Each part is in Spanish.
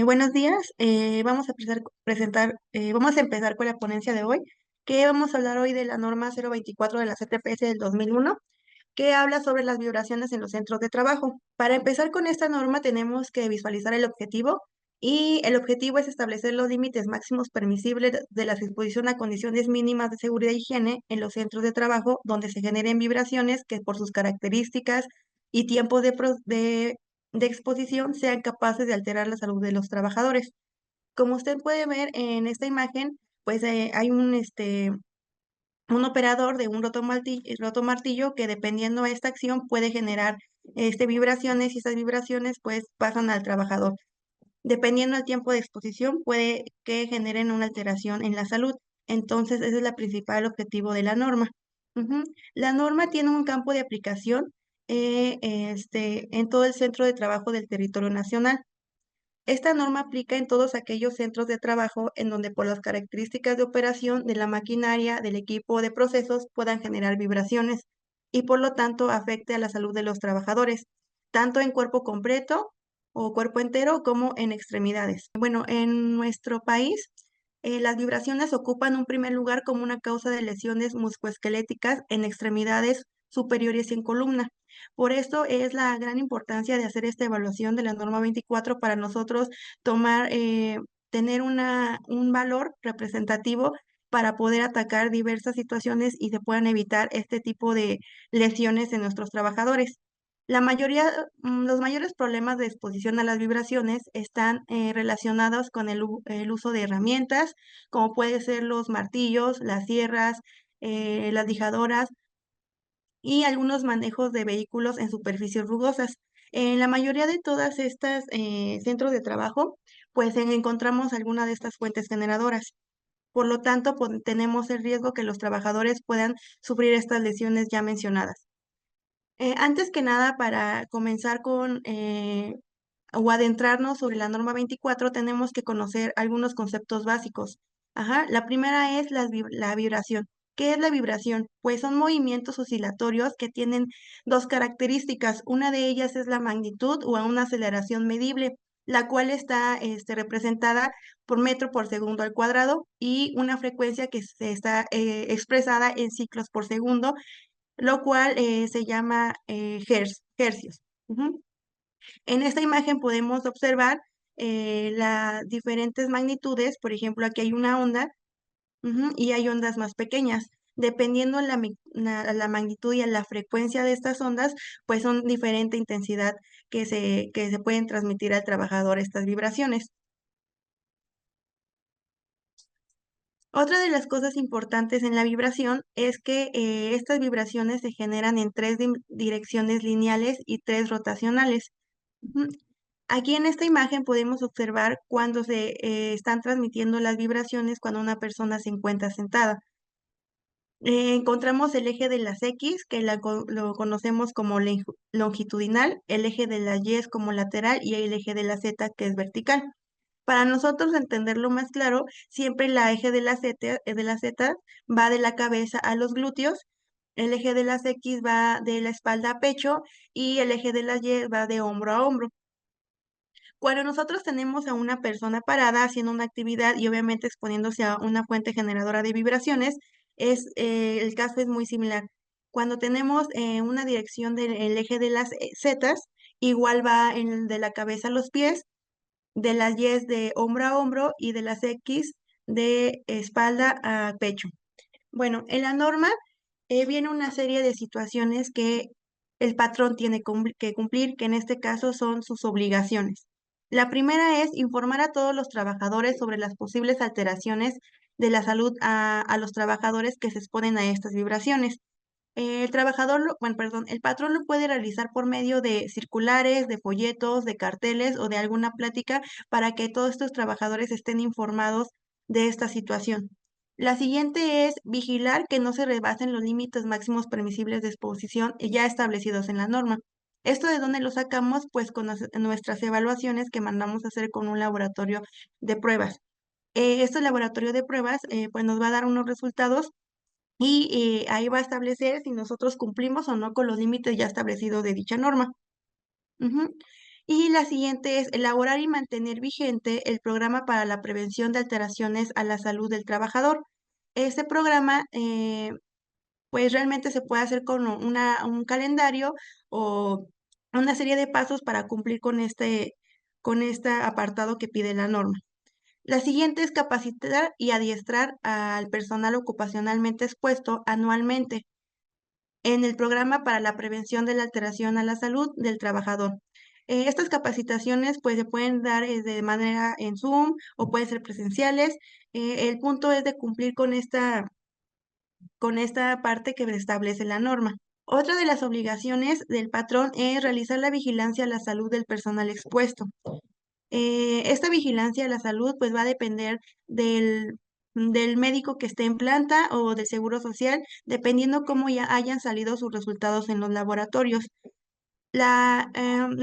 Buenos días. Vamos a empezar con la ponencia de hoy, que vamos a hablar hoy de la norma 024 de la CTPS del 2001, que habla sobre las vibraciones en los centros de trabajo. Para empezar con esta norma tenemos que visualizar el objetivo y el objetivo es establecer los límites máximos permisibles de la exposición a condiciones mínimas de seguridad e higiene en los centros de trabajo donde se generen vibraciones que por sus características y tiempos de exposición sean capaces de alterar la salud de los trabajadores. Como usted puede ver en esta imagen, pues hay un operador de un rotomartillo que dependiendo de esta acción puede generar vibraciones y esas vibraciones pues pasan al trabajador. Dependiendo del tiempo de exposición puede que generen una alteración en la salud. Entonces, ese es el principal objetivo de la norma. Ujú. La norma tiene un campo de aplicación en todo el centro de trabajo del territorio nacional. Esta norma aplica en todos aquellos centros de trabajo en donde por las características de operación de la maquinaria, del equipo o de procesos puedan generar vibraciones y por lo tanto afecte a la salud de los trabajadores, tanto en cuerpo completo o cuerpo entero como en extremidades. Bueno, en nuestro país, las vibraciones ocupan un primer lugar como una causa de lesiones musculoesqueléticas en extremidades superiores y en columna. Por esto es la gran importancia de hacer esta evaluación de la norma 24 para nosotros tomar, tener un valor representativo para poder atacar diversas situaciones y se puedan evitar este tipo de lesiones en nuestros trabajadores. Los mayores problemas de exposición a las vibraciones están relacionados con el uso de herramientas, como puede ser los martillos, las sierras, las lijadoras y algunos manejos de vehículos en superficies rugosas. En la mayoría de todas estas centros de trabajo, pues encontramos alguna de estas fuentes generadoras. Por lo tanto, tenemos el riesgo que los trabajadores puedan sufrir estas lesiones ya mencionadas. Antes que nada, para comenzar o adentrarnos sobre la norma 24, tenemos que conocer algunos conceptos básicos. Ajá, la primera es la vibración. ¿Qué es la vibración? Pues son movimientos oscilatorios que tienen dos características. Una de ellas es la magnitud o una aceleración medible, la cual está representada por metro por segundo al cuadrado y una frecuencia que se está expresada en ciclos por segundo, lo cual se llama hercios. Ujú. En esta imagen podemos observar las diferentes magnitudes. Por ejemplo, aquí hay una onda, ujú, y hay ondas más pequeñas. Dependiendo la magnitud y la frecuencia de estas ondas, pues son diferente intensidad que se pueden transmitir al trabajador estas vibraciones. Otra de las cosas importantes en la vibración es que estas vibraciones se generan en tres direcciones lineales y tres rotacionales. Ujú. Aquí en esta imagen podemos observar cuando se están transmitiendo las vibraciones cuando una persona se encuentra sentada. Encontramos el eje de las X, que lo conocemos como longitudinal, el eje de las Y es como lateral y el eje de la Z que es vertical. Para nosotros entenderlo más claro, siempre la eje de la Z va de la cabeza a los glúteos, el eje de las X va de la espalda a pecho y el eje de las Y va de hombro a hombro. Cuando nosotros tenemos a una persona parada haciendo una actividad y obviamente exponiéndose a una fuente generadora de vibraciones, el caso es muy similar. Cuando tenemos una dirección del el eje de las zetas, igual va de la cabeza a los pies, de las Y de hombro a hombro y de las X de espalda a pecho. Bueno, en la norma viene una serie de situaciones que el patrón tiene que cumplir, que en este caso son sus obligaciones. La primera es informar a todos los trabajadores sobre las posibles alteraciones de la salud a los trabajadores que se exponen a estas vibraciones. Bueno, perdón, el patrón lo puede realizar por medio de circulares, de folletos, de carteles o de alguna plática para que todos estos trabajadores estén informados de esta situación. La siguiente es vigilar que no se rebasen los límites máximos permisibles de exposición ya establecidos en la norma. ¿Esto de dónde lo sacamos? Pues con nuestras evaluaciones que mandamos a hacer con un laboratorio de pruebas. Este laboratorio de pruebas pues nos va a dar unos resultados y ahí va a establecer si nosotros cumplimos o no con los límites ya establecidos de dicha norma. Ujú. Y la siguiente es elaborar y mantener vigente el programa para la prevención de alteraciones a la salud del trabajador. Este programa, pues realmente se puede hacer con un calendario o una serie de pasos para cumplir con este apartado que pide la norma. La siguiente es capacitar y adiestrar al personal ocupacionalmente expuesto anualmente en el programa para la prevención de la alteración a la salud del trabajador. Estas capacitaciones pues se pueden dar de manera en Zoom o pueden ser presenciales. El punto es de cumplir con esta parte que establece la norma. Otra de las obligaciones del patrón es realizar la vigilancia a la salud del personal expuesto. Esta vigilancia a la salud pues va a depender del médico que esté en planta o del seguro social, dependiendo cómo ya hayan salido sus resultados en los laboratorios. La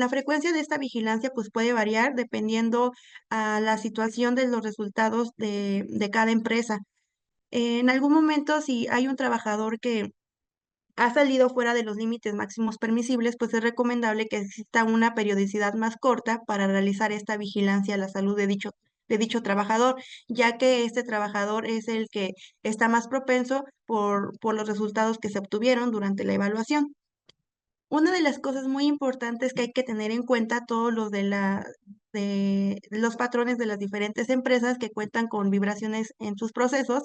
frecuencia de esta vigilancia pues puede variar dependiendo a la situación de los resultados de cada empresa. En algún momento, si hay un trabajador que ha salido fuera de los límites máximos permisibles, pues es recomendable que exista una periodicidad más corta para realizar esta vigilancia a la salud de dicho trabajador, ya que este trabajador es el que está más propenso por los resultados que se obtuvieron durante la evaluación. Una de las cosas muy importantes que hay que tener en cuenta todos los de los patrones de las diferentes empresas que cuentan con vibraciones en sus procesos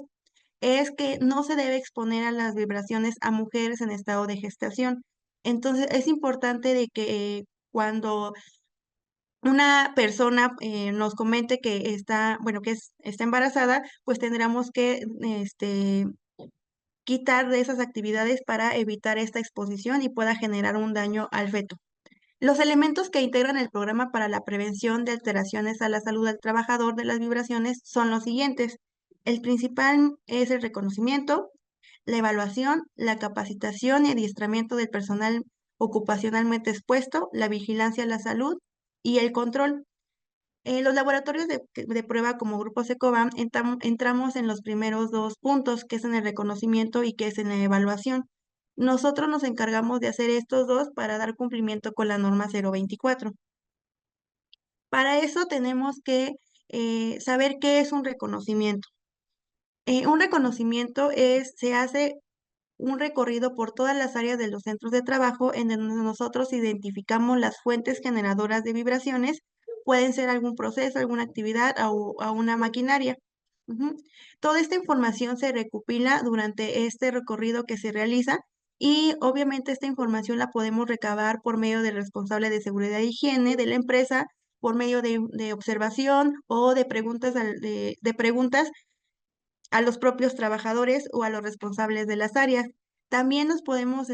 es que no se debe exponer a las vibraciones a mujeres en estado de gestación. Entonces, es importante de que cuando una persona nos comente que está, bueno, está embarazada, pues tendremos que quitar de esas actividades para evitar esta exposición y pueda generar un daño al feto. Los elementos que integran el programa para la prevención de alteraciones a la salud del trabajador de las vibraciones son los siguientes. El principal es el reconocimiento, la evaluación, la capacitación y adiestramiento del personal ocupacionalmente expuesto, la vigilancia a la salud y el control. En los laboratorios de prueba como Grupo Secovam entramos en los primeros dos puntos, que es en el reconocimiento y que es en la evaluación. Nosotros nos encargamos de hacer estos dos para dar cumplimiento con la norma 024. Para eso tenemos que saber qué es un reconocimiento. Un reconocimiento se hace un recorrido por todas las áreas de los centros de trabajo en donde nosotros identificamos las fuentes generadoras de vibraciones, pueden ser algún proceso, alguna actividad o a una maquinaria. Ujú. Toda esta información se recopila durante este recorrido que se realiza y obviamente esta información la podemos recabar por medio del responsable de seguridad e higiene de la empresa, por medio de observación o de preguntas, de preguntas a los propios trabajadores o a los responsables de las áreas. También nos podemos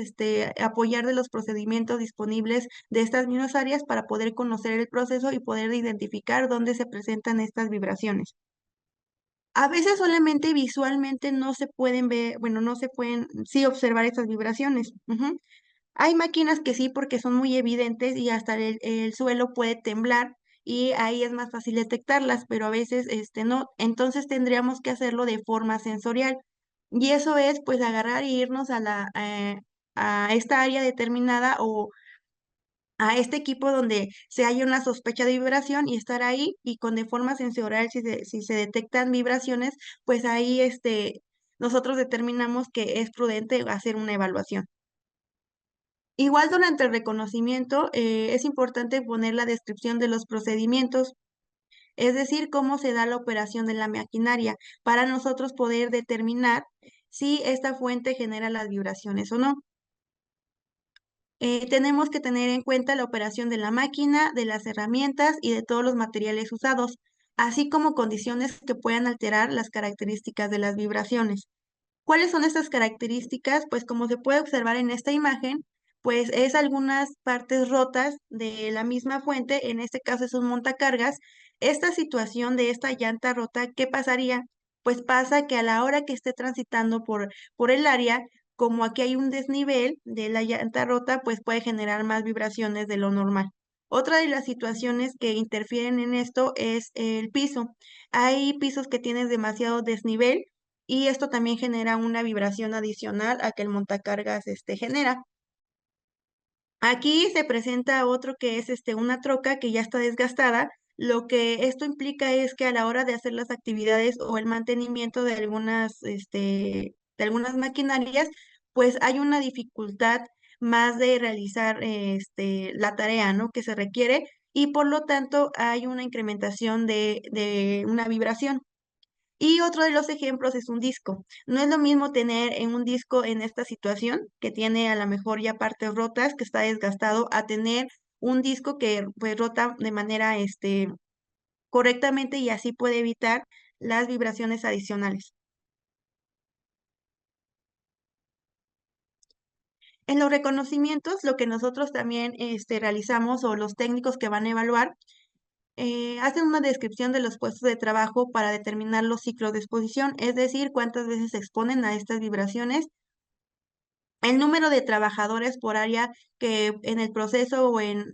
apoyar de los procedimientos disponibles de estas mismas áreas para poder conocer el proceso y poder identificar dónde se presentan estas vibraciones. A veces solamente visualmente no se pueden ver, bueno, no se pueden sí observar estas vibraciones. Ujú. Hay máquinas que sí, porque son muy evidentes y hasta el suelo puede temblar y ahí es más fácil detectarlas, pero a veces no. Entonces tendríamos que hacerlo de forma sensorial. Y eso es pues agarrar y irnos a esta área determinada o a este equipo donde se haya una sospecha de vibración y estar ahí y con de forma sensorial, si se detectan vibraciones, pues ahí nosotros determinamos que es prudente hacer una evaluación. Igual durante el reconocimiento es importante poner la descripción de los procedimientos, es decir, cómo se da la operación de la maquinaria, para nosotros poder determinar si esta fuente genera las vibraciones o no. Tenemos que tener en cuenta la operación de la máquina, de las herramientas y de todos los materiales usados, así como condiciones que puedan alterar las características de las vibraciones. ¿Cuáles son estas características? Pues como se puede observar en esta imagen, pues es algunas partes rotas de la misma fuente, en este caso es un montacargas. Esta situación de esta llanta rota, ¿qué pasaría? Pues pasa que a la hora que esté transitando por el área, como aquí hay un desnivel de la llanta rota, pues puede generar más vibraciones de lo normal. Otra de las situaciones que interfieren en esto es el piso. Hay pisos que tienen demasiado desnivel y esto también genera una vibración adicional a que el montacargas genera. Aquí se presenta otro que es una troca que ya está desgastada. Lo que esto implica es que a la hora de hacer las actividades o el mantenimiento de algunas maquinarias, pues hay una dificultad más de realizar la tarea, ¿no? Que se requiere y por lo tanto hay una incrementación de una vibración. Y otro de los ejemplos es un disco. No es lo mismo tener en un disco en esta situación, que tiene a lo mejor ya partes rotas, que está desgastado, a tener un disco que pues rota de manera correctamente y así puede evitar las vibraciones adicionales. En los reconocimientos, lo que nosotros también realizamos o los técnicos que van a evaluar, hacen una descripción de los puestos de trabajo para determinar los ciclos de exposición, es decir, cuántas veces se exponen a estas vibraciones, el número de trabajadores por área que en el proceso o en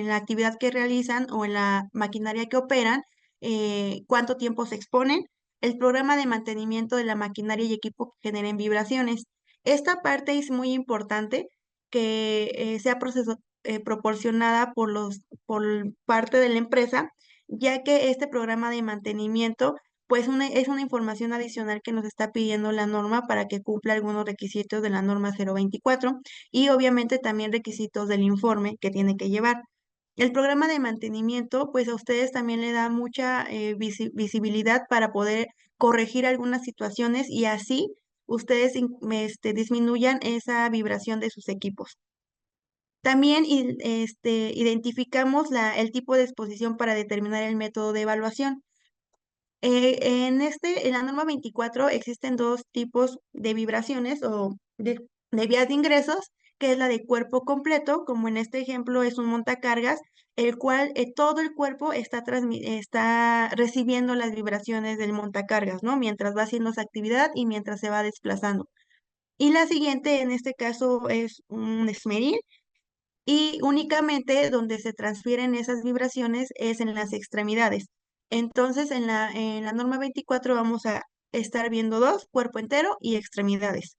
la actividad que realizan o en la maquinaria que operan, cuánto tiempo se exponen, el programa de mantenimiento de la maquinaria y equipo que generen vibraciones. Esta parte es muy importante que sea proporcionada por parte de la empresa, ya que este programa de mantenimiento pues es una información adicional que nos está pidiendo la norma para que cumpla algunos requisitos de la norma 024 y obviamente también requisitos del informe que tiene que llevar. El programa de mantenimiento, pues a ustedes también le da mucha visibilidad para poder corregir algunas situaciones y así ustedes disminuyan esa vibración de sus equipos. También identificamos el tipo de exposición para determinar el método de evaluación. En la norma 24 existen dos tipos de vibraciones o de vías de ingresos, que es la de cuerpo completo, como en este ejemplo es un montacargas, el cual todo el cuerpo está recibiendo las vibraciones del montacargas, ¿no? Mientras va haciendo su actividad y mientras se va desplazando. Y la siguiente, en este caso, es un esmeril, y únicamente donde se transfieren esas vibraciones es en las extremidades. Entonces, en la norma 24 vamos a estar viendo dos, cuerpo entero y extremidades.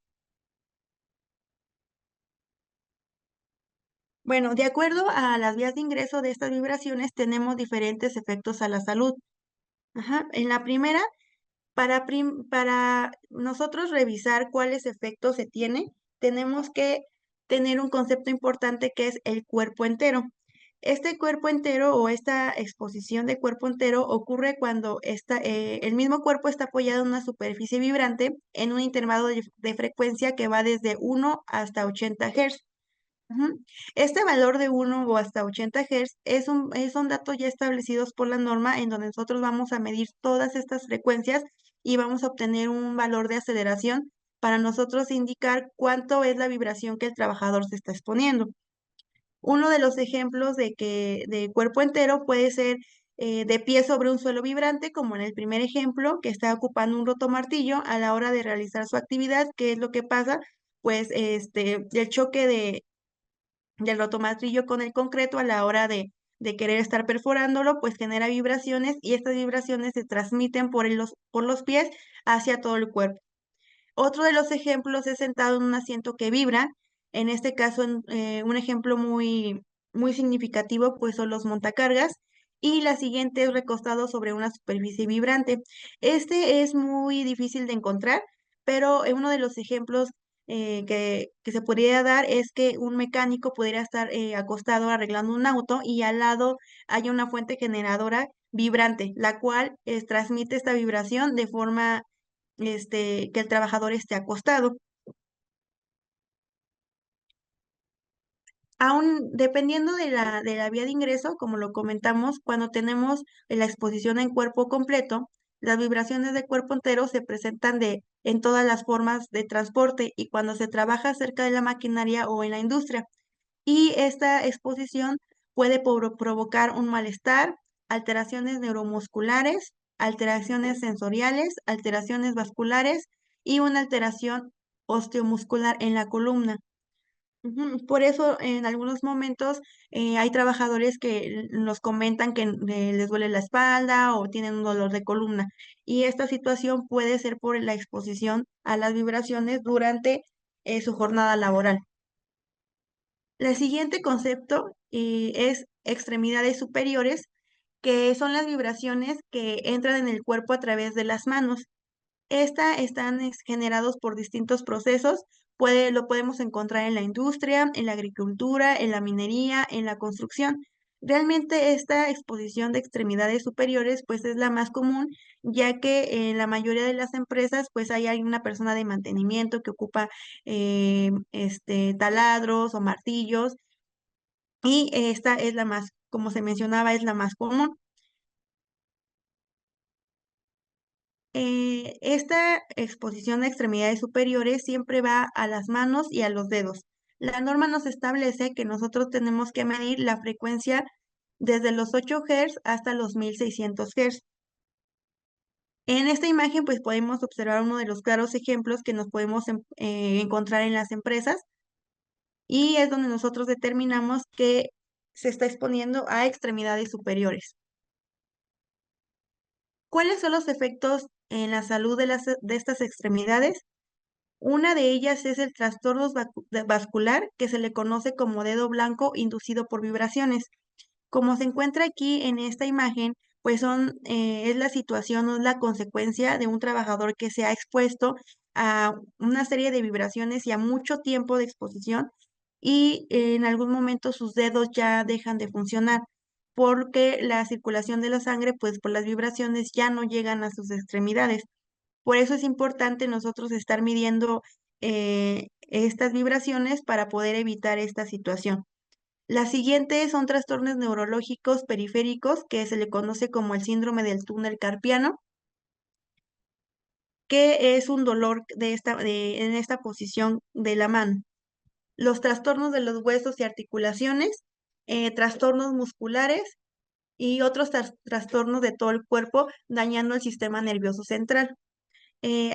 Bueno, de acuerdo a las vías de ingreso de estas vibraciones, tenemos diferentes efectos a la salud. Ajá. En la primera, para nosotros revisar cuáles efectos se tiene, tenemos que tener un concepto importante que es el cuerpo entero. Este cuerpo entero o esta exposición de cuerpo entero ocurre cuando el mismo cuerpo está apoyado en una superficie vibrante en un intervalo de frecuencia que va desde 1 hasta 80 Hz. Ujú. Este valor de 1 o hasta 80 Hz son datos ya establecidos por la norma en donde nosotros vamos a medir todas estas frecuencias y vamos a obtener un valor de aceleración para nosotros indicar cuánto es la vibración que el trabajador se está exponiendo. Uno de los ejemplos de cuerpo entero puede ser de pie sobre un suelo vibrante, como en el primer ejemplo, que está ocupando un rotomartillo a la hora de realizar su actividad. ¿Qué es lo que pasa? Pues el choque del rotomartillo con el concreto a la hora de querer estar perforándolo, pues genera vibraciones y estas vibraciones se transmiten por los pies hacia todo el cuerpo. Otro de los ejemplos es sentado en un asiento que vibra. En este caso, un ejemplo muy significativo, pues son los montacargas. Y la siguiente es recostado sobre una superficie vibrante. Este es muy difícil de encontrar, pero uno de los ejemplos que se podría dar es que un mecánico pudiera estar acostado arreglando un auto y al lado haya una fuente generadora vibrante, la cual transmite esta vibración de forma que el trabajador esté acostado. Aún dependiendo de la vía de ingreso, como lo comentamos, cuando tenemos la exposición en cuerpo completo, las vibraciones de cuerpo entero se presentan en todas las formas de transporte y cuando se trabaja cerca de la maquinaria o en la industria. Y esta exposición puede provocar un malestar, alteraciones neuromusculares, alteraciones sensoriales, alteraciones vasculares y una alteración osteomuscular en la columna. Ujú. Por eso en algunos momentos hay trabajadores que nos comentan que les duele la espalda o tienen un dolor de columna y esta situación puede ser por la exposición a las vibraciones durante su jornada laboral. El siguiente concepto es extremidades superiores, que son las vibraciones que entran en el cuerpo a través de las manos. Están generados por distintos procesos. Lo podemos encontrar en la industria, en la agricultura, en la minería, en la construcción. Realmente esta exposición de extremidades superiores pues es la más común, ya que en la mayoría de las empresas pues hay una persona de mantenimiento que ocupa taladros o martillos, y esta es la más, como se mencionaba, es la más común. Esta exposición de extremidades superiores siempre va a las manos y a los dedos. La norma nos establece que nosotros tenemos que medir la frecuencia desde los 8 Hz hasta los 1600 Hz. En esta imagen, pues podemos observar uno de los claros ejemplos que nos podemos encontrar en las empresas, y es donde nosotros determinamos que se está exponiendo a extremidades superiores. ¿Cuáles son los efectos en la salud de estas extremidades? Una de ellas es el trastorno vascular, que se le conoce como dedo blanco inducido por vibraciones. Como se encuentra aquí en esta imagen, pues es la situación o es la consecuencia de un trabajador que se ha expuesto a una serie de vibraciones y a mucho tiempo de exposición, y en algún momento sus dedos ya dejan de funcionar porque la circulación de la sangre, pues por las vibraciones ya no llegan a sus extremidades. Por eso es importante nosotros estar midiendo estas vibraciones para poder evitar esta situación. La siguiente son trastornos neurológicos periféricos, que se le conoce como el síndrome del túnel carpiano, que es un dolor en esta posición de la mano. Los trastornos de los huesos y articulaciones, trastornos musculares y otros trastornos de todo el cuerpo, dañando el sistema nervioso central.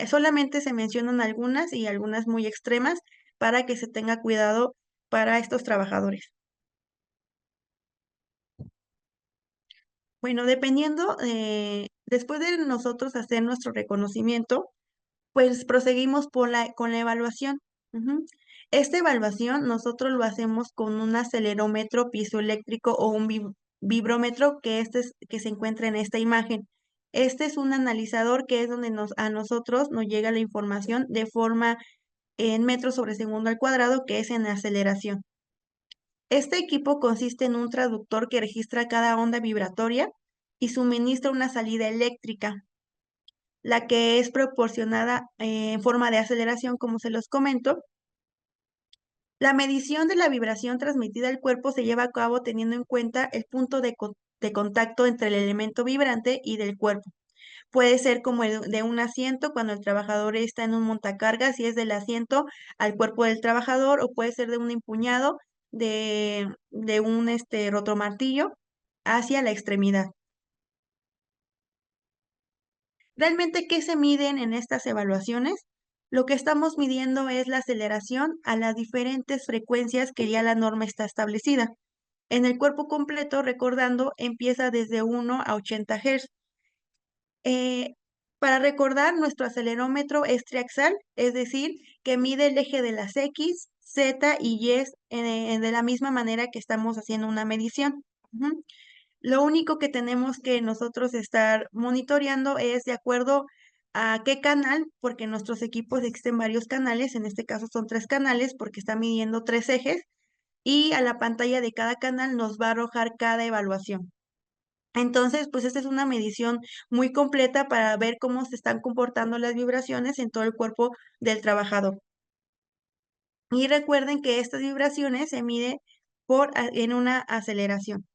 Solamente se mencionan algunas y algunas muy extremas para que se tenga cuidado para estos trabajadores. Bueno, dependiendo, después de nosotros hacer nuestro reconocimiento, pues proseguimos con la evaluación. Ujú. Esta evaluación nosotros lo hacemos con un acelerómetro piezoeléctrico o un vibrómetro, que se encuentra en esta imagen. Este es un analizador que es donde a nosotros nos llega la información de forma en metros sobre segundo al cuadrado, que es en aceleración. Este equipo consiste en un traductor que registra cada onda vibratoria y suministra una salida eléctrica, la que es proporcionada en forma de aceleración, como se los comento. La medición de la vibración transmitida al cuerpo se lleva a cabo teniendo en cuenta el punto de contacto entre el elemento vibrante y del cuerpo. Puede ser como el de un asiento cuando el trabajador está en un montacargas, si es del asiento al cuerpo del trabajador, o puede ser de un empuñado de un rotomartillo hacia la extremidad. ¿Realmente qué se miden en estas evaluaciones? Lo que estamos midiendo es la aceleración a las diferentes frecuencias que ya la norma está establecida. En el cuerpo completo, recordando, empieza desde 1 a 80 Hz. Eh, para recordar, nuestro acelerómetro es triaxal, es decir, que mide el eje de las X, Z y Y de la misma manera que estamos haciendo una medición. Ujú. Lo único que tenemos que nosotros estar monitoreando es de acuerdo a qué canal, porque nuestros equipos existen varios canales, en este caso son 3 canales porque está midiendo 3 ejes, y a la pantalla de cada canal nos va a arrojar cada evaluación. Entonces, pues esta es una medición muy completa para ver cómo se están comportando las vibraciones en todo el cuerpo del trabajador. Y recuerden que estas vibraciones se mide en una aceleración.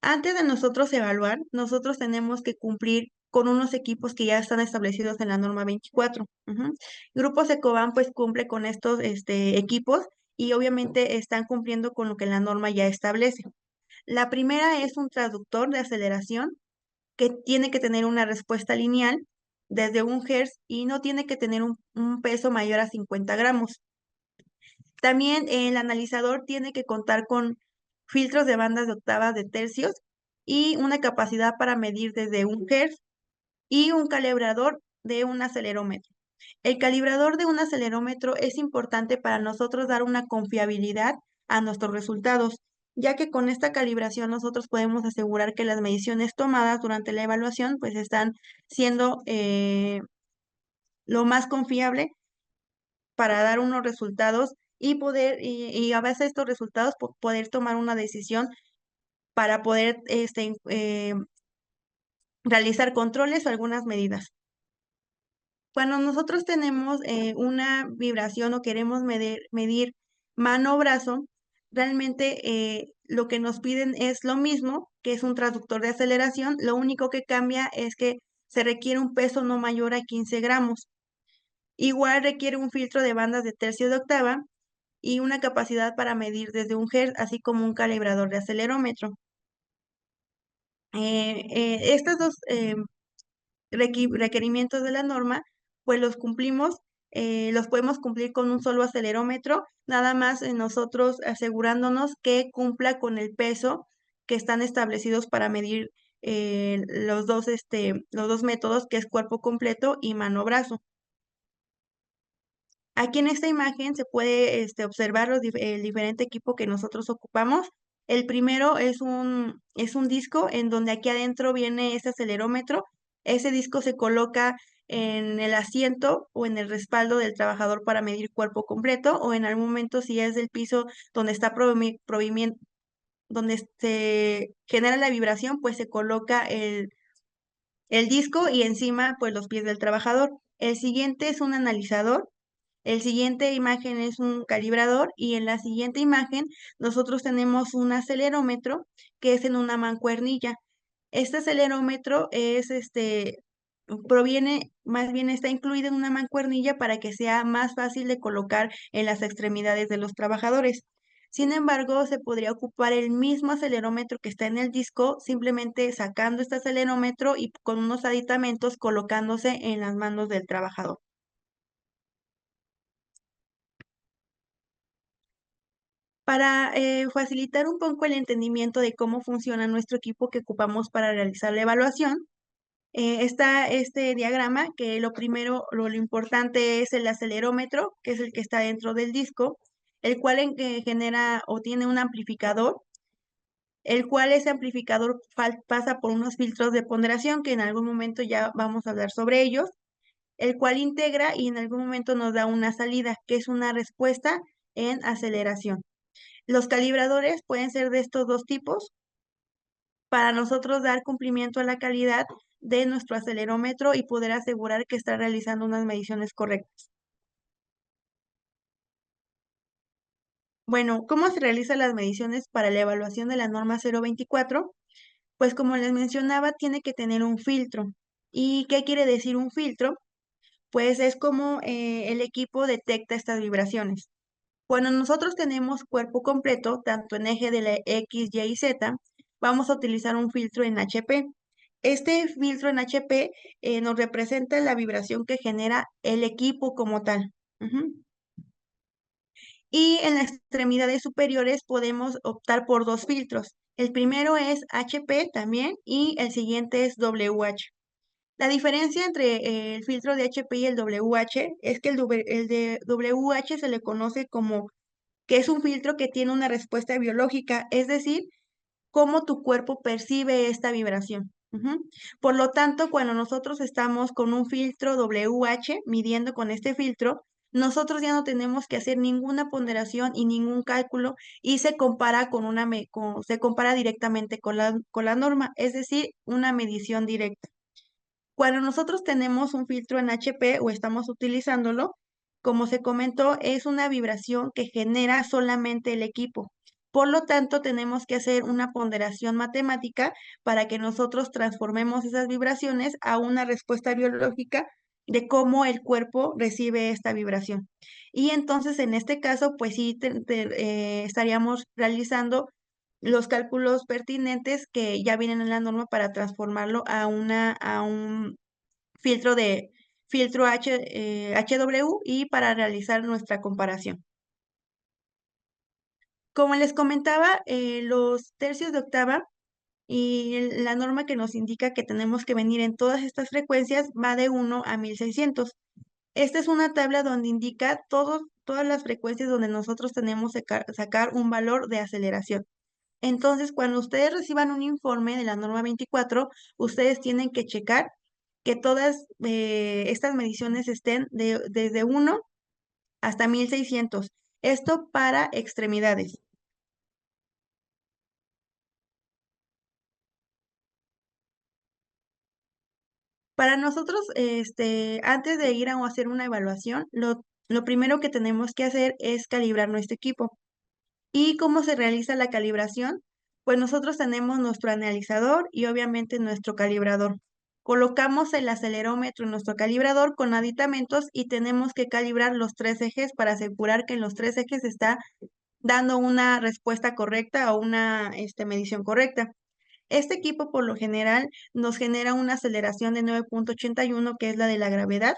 Antes de nosotros evaluar, nosotros tenemos que cumplir con unos equipos que ya están establecidos en la norma 24. Ujú. Grupo Secoban pues cumple con estos equipos, y obviamente están cumpliendo con lo que la norma ya establece. La primera es un traductor de aceleración que tiene que tener una respuesta lineal desde 1 Hz y no tiene que tener un peso mayor a 50 gramos. También el analizador tiene que contar con filtros de bandas de octavas de tercios y una capacidad para medir desde 1 Hz, y un calibrador de un acelerómetro. El calibrador de un acelerómetro es importante para nosotros dar una confiabilidad a nuestros resultados, ya que con esta calibración nosotros podemos asegurar que las mediciones tomadas durante la evaluación pues están siendo lo más confiable para dar unos resultados y a base de estos resultados poder tomar una decisión para poder realizar controles o algunas medidas. Cuando nosotros tenemos una vibración o queremos medir mano-brazo, realmente lo que nos piden es lo mismo, que es un traductor de aceleración. Lo único que cambia es que se requiere un peso no mayor a 15 gramos. Igual requiere un filtro de bandas de tercio de octava y una capacidad para medir desde 1 Hz, así como un calibrador de acelerómetro. Estas dos requerimientos de la norma, pues los podemos cumplir con un solo acelerómetro, nada más nosotros asegurándonos que cumpla con el peso que están establecidos para medir los dos métodos, que es cuerpo completo y mano-brazo. Aquí en esta imagen se puede observar el diferente equipo que nosotros ocupamos. El primero es un disco en donde aquí adentro viene este acelerómetro. Ese disco se coloca en el asiento o en el respaldo del trabajador para medir cuerpo completo, o en algún momento si es del piso donde está donde se genera la vibración, pues se coloca el disco y encima pues los pies del trabajador. El siguiente es un analizador. El siguiente imagen es un calibrador y en la siguiente imagen nosotros tenemos un acelerómetro que es en una mancuernilla. Este acelerómetro proviene, más bien está incluido en una mancuernilla para que sea más fácil de colocar en las extremidades de los trabajadores. Sin embargo, se podría ocupar el mismo acelerómetro que está en el disco, simplemente sacando este acelerómetro y con unos aditamentos colocándose en las manos del trabajador. Para facilitar un poco el entendimiento de cómo funciona nuestro equipo que ocupamos para realizar la evaluación, está este diagrama que lo primero, lo importante es el acelerómetro, que es el que está dentro del disco, el cual genera o tiene un amplificador, el cual ese amplificador pasa por unos filtros de ponderación que en algún momento ya vamos a hablar sobre ellos, el cual integra y en algún momento nos da una salida, que es una respuesta en aceleración. Los calibradores pueden ser de estos dos tipos para nosotros dar cumplimiento a la calidad de nuestro acelerómetro y poder asegurar que está realizando unas mediciones correctas. Bueno, ¿cómo se realizan las mediciones para la evaluación de la norma 024? Pues como les mencionaba, tiene que tener un filtro. ¿Y qué quiere decir un filtro? Pues es como el equipo detecta estas vibraciones. Cuando nosotros tenemos cuerpo completo, tanto en eje de la X, Y y Z, vamos a utilizar un filtro en HP. Este filtro en HP nos representa la vibración que genera el equipo como tal. Ujú. Y en las extremidades superiores podemos optar por dos filtros. El primero es HP también y el siguiente es WH. La diferencia entre el filtro de HP y el WH es que el de WH se le conoce como que es un filtro que tiene una respuesta biológica, es decir, cómo tu cuerpo percibe esta vibración. Ujú. Por lo tanto, cuando nosotros estamos con un filtro WH, midiendo con este filtro, nosotros ya no tenemos que hacer ninguna ponderación y ningún cálculo y se compara se compara directamente con con la norma, es decir, una medición directa. Cuando nosotros tenemos un filtro en HP o estamos utilizándolo, como se comentó, es una vibración que genera solamente el equipo. Por lo tanto, tenemos que hacer una ponderación matemática para que nosotros transformemos esas vibraciones a una respuesta biológica de cómo el cuerpo recibe esta vibración. Y entonces, en este caso, pues sí, estaríamos realizando los cálculos pertinentes que ya vienen en la norma para transformarlo a un filtro filtro HW y para realizar nuestra comparación. Como les comentaba, los tercios de octava y la norma que nos indica que tenemos que venir en todas estas frecuencias va de 1 a 1600. Esta es una tabla donde indica todas las frecuencias donde nosotros tenemos que sacar un valor de aceleración. Entonces, cuando ustedes reciban un informe de la norma 24, ustedes tienen que checar que todas estas mediciones estén desde 1 hasta 1600. Esto para extremidades. Para nosotros, antes de ir a hacer una evaluación, lo primero que tenemos que hacer es calibrar nuestro equipo. ¿Y cómo se realiza la calibración? Pues nosotros tenemos nuestro analizador y obviamente nuestro calibrador. Colocamos el acelerómetro en nuestro calibrador con aditamentos y tenemos que calibrar los tres ejes para asegurar que en los tres ejes está dando una respuesta correcta o una medición correcta. Este equipo por lo general nos genera una aceleración de 9,81, que es la de la gravedad,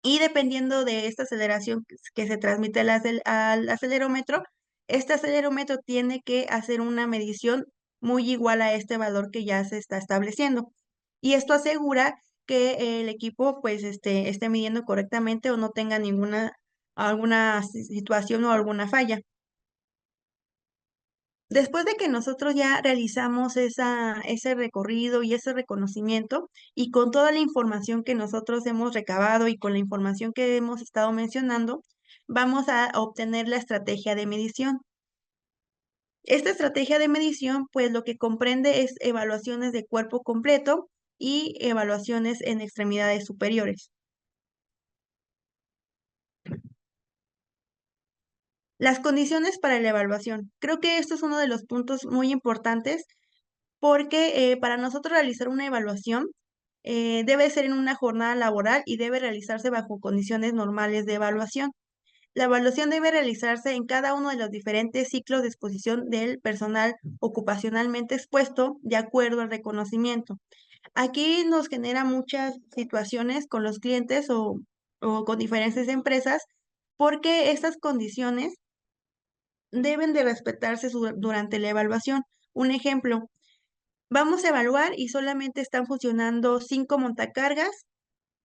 y dependiendo de esta aceleración que se transmite al acelerómetro, este acelerómetro tiene que hacer una medición muy igual a este valor que ya se está estableciendo. Y esto asegura que el equipo pues esté midiendo correctamente o no tenga alguna situación o alguna falla. Después de que nosotros ya realizamos ese recorrido y ese reconocimiento, y con toda la información que nosotros hemos recabado y con la información que hemos estado mencionando, vamos a obtener la estrategia de medición. Esta estrategia de medición, pues lo que comprende es evaluaciones de cuerpo completo y evaluaciones en extremidades superiores. Las condiciones para la evaluación. Creo que esto es uno de los puntos muy importantes porque para nosotros realizar una evaluación debe ser en una jornada laboral y debe realizarse bajo condiciones normales de evaluación. La evaluación debe realizarse en cada uno de los diferentes ciclos de exposición del personal ocupacionalmente expuesto de acuerdo al reconocimiento. Aquí nos genera muchas situaciones con los clientes o con diferentes empresas porque estas condiciones deben de respetarse durante la evaluación. Un ejemplo, vamos a evaluar y solamente están funcionando 5 montacargas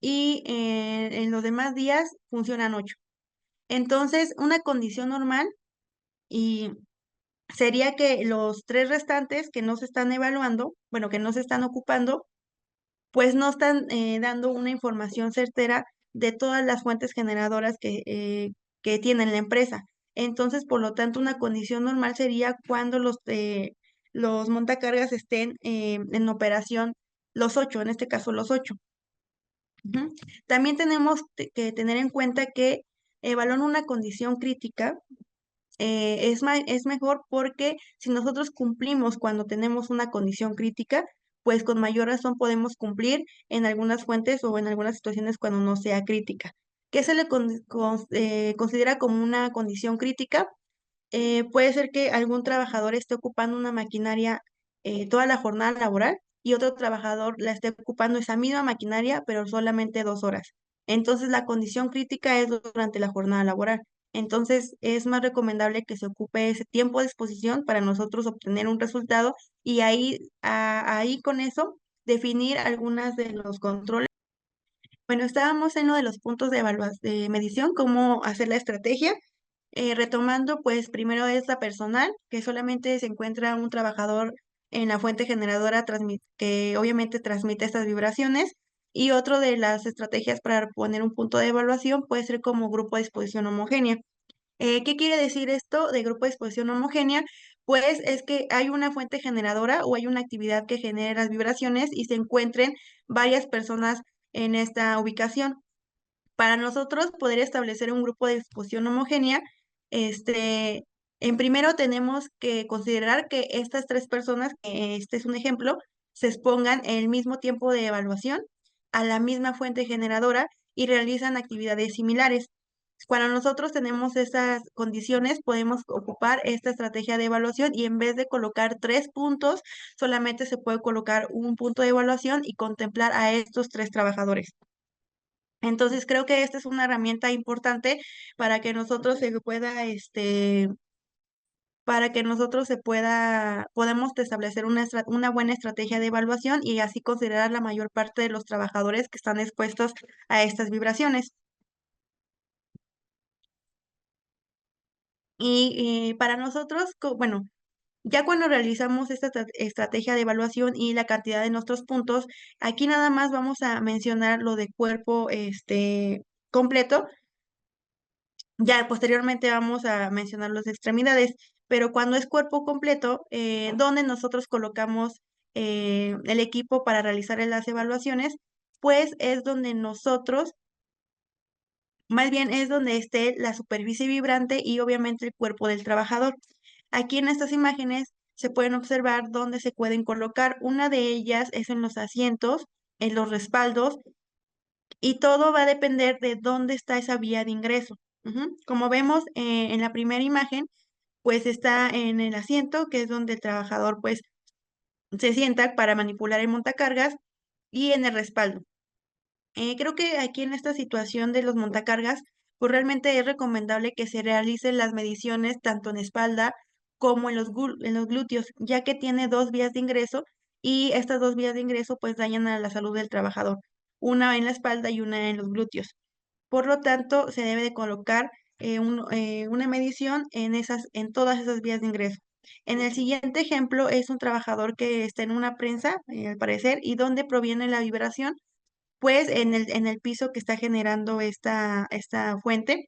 y en los demás días funcionan 8. Entonces, una condición normal y sería que los 3 restantes que no se están evaluando, bueno, que no se están ocupando, pues no están dando una información certera de todas las fuentes generadoras que tiene la empresa. Entonces, por lo tanto, una condición normal sería cuando los montacargas estén en operación los 8, en este caso los 8. Ujú. También tenemos que tener en cuenta que evaluar una condición crítica es mejor porque si nosotros cumplimos cuando tenemos una condición crítica, pues con mayor razón podemos cumplir en algunas fuentes o en algunas situaciones cuando no sea crítica. ¿Qué se le considera como una condición crítica? Puede ser que algún trabajador esté ocupando una maquinaria toda la jornada laboral y otro trabajador la esté ocupando esa misma maquinaria, pero solamente 2 horas. Entonces, la condición crítica es durante la jornada laboral. Entonces, es más recomendable que se ocupe ese tiempo de exposición para nosotros obtener un resultado y ahí con eso definir algunas de los controles. Bueno, estábamos en uno de los puntos de medición, cómo hacer la estrategia. Retomando, pues primero es la personal, que solamente se encuentra un trabajador en la fuente generadora que obviamente transmite estas vibraciones. Y otro de las estrategias para poner un punto de evaluación puede ser como grupo de exposición homogénea. ¿Qué quiere decir esto de grupo de exposición homogénea? Pues es que hay una fuente generadora o hay una actividad que genere las vibraciones y se encuentren varias personas en esta ubicación. Para nosotros poder establecer un grupo de exposición homogénea, este, en primero tenemos que considerar que estas 3 personas, que este es un ejemplo, se expongan en el mismo tiempo de evaluación a la misma fuente generadora y realizan actividades similares. Cuando nosotros tenemos esas condiciones, podemos ocupar esta estrategia de evaluación y en vez de colocar 3 puntos, solamente se puede colocar un punto de evaluación y contemplar a estos 3 trabajadores. Entonces creo que esta es una herramienta importante para que nosotros se pueda, para que nosotros podamos establecer una buena estrategia de evaluación y así considerar la mayor parte de los trabajadores que están expuestos a estas vibraciones. Y para nosotros, bueno, ya cuando realizamos esta estrategia de evaluación y la cantidad de nuestros puntos, aquí nada más vamos a mencionar lo de cuerpo completo. Ya posteriormente vamos a mencionar las extremidades, pero cuando es cuerpo completo, donde nosotros colocamos el equipo para realizar las evaluaciones, pues es donde nosotros, más bien es donde esté la superficie vibrante y obviamente el cuerpo del trabajador. Aquí en estas imágenes se pueden observar dónde se pueden colocar. Una de ellas es en los asientos, en los respaldos, y todo va a depender de dónde está esa vía de ingreso. Ujú. Como vemos en la primera imagen, pues está en el asiento, que es donde el trabajador pues se sienta para manipular el montacargas, y en el respaldo. Creo que aquí en esta situación de los montacargas, pues realmente es recomendable que se realicen las mediciones tanto en espalda como en en los glúteos, ya que tiene dos vías de ingreso y estas dos vías de ingreso pues dañan a la salud del trabajador, una en la espalda y una en los glúteos. Por lo tanto, se debe de colocar una medición en todas esas vías de ingreso. En el siguiente ejemplo es un trabajador que está en una prensa, al parecer, y donde proviene la vibración, pues en el piso que está generando esta fuente.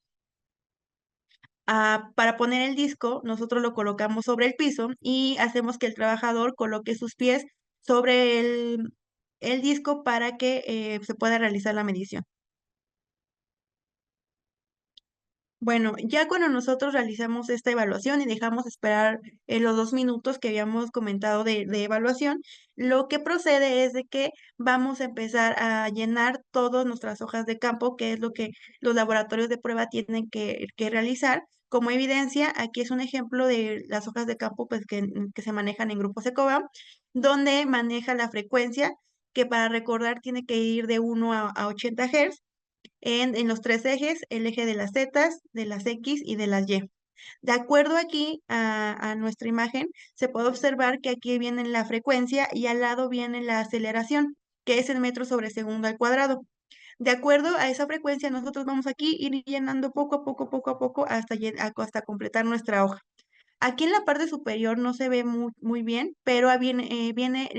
Para poner el disco, nosotros lo colocamos sobre el piso y hacemos que el trabajador coloque sus pies sobre el disco para que se pueda realizar la medición. Bueno, ya cuando nosotros realizamos esta evaluación y dejamos esperar los 2 minutos que habíamos comentado de evaluación, lo que procede es de que vamos a empezar a llenar todas nuestras hojas de campo, que es lo que los laboratorios de prueba tienen que realizar. Como evidencia, aquí es un ejemplo de las hojas de campo pues, que se manejan en grupos ECOBAM, donde maneja la frecuencia, que para recordar tiene que ir de 1 a 80 Hz en los tres ejes, el eje de las Z, de las X y de las Y. De acuerdo aquí a nuestra imagen, se puede observar que aquí viene la frecuencia y al lado viene la aceleración, que es el metro sobre segundo al cuadrado. De acuerdo a esa frecuencia, nosotros vamos aquí ir llenando poco a poco hasta completar nuestra hoja. Aquí en la parte superior no se ve muy bien, pero viene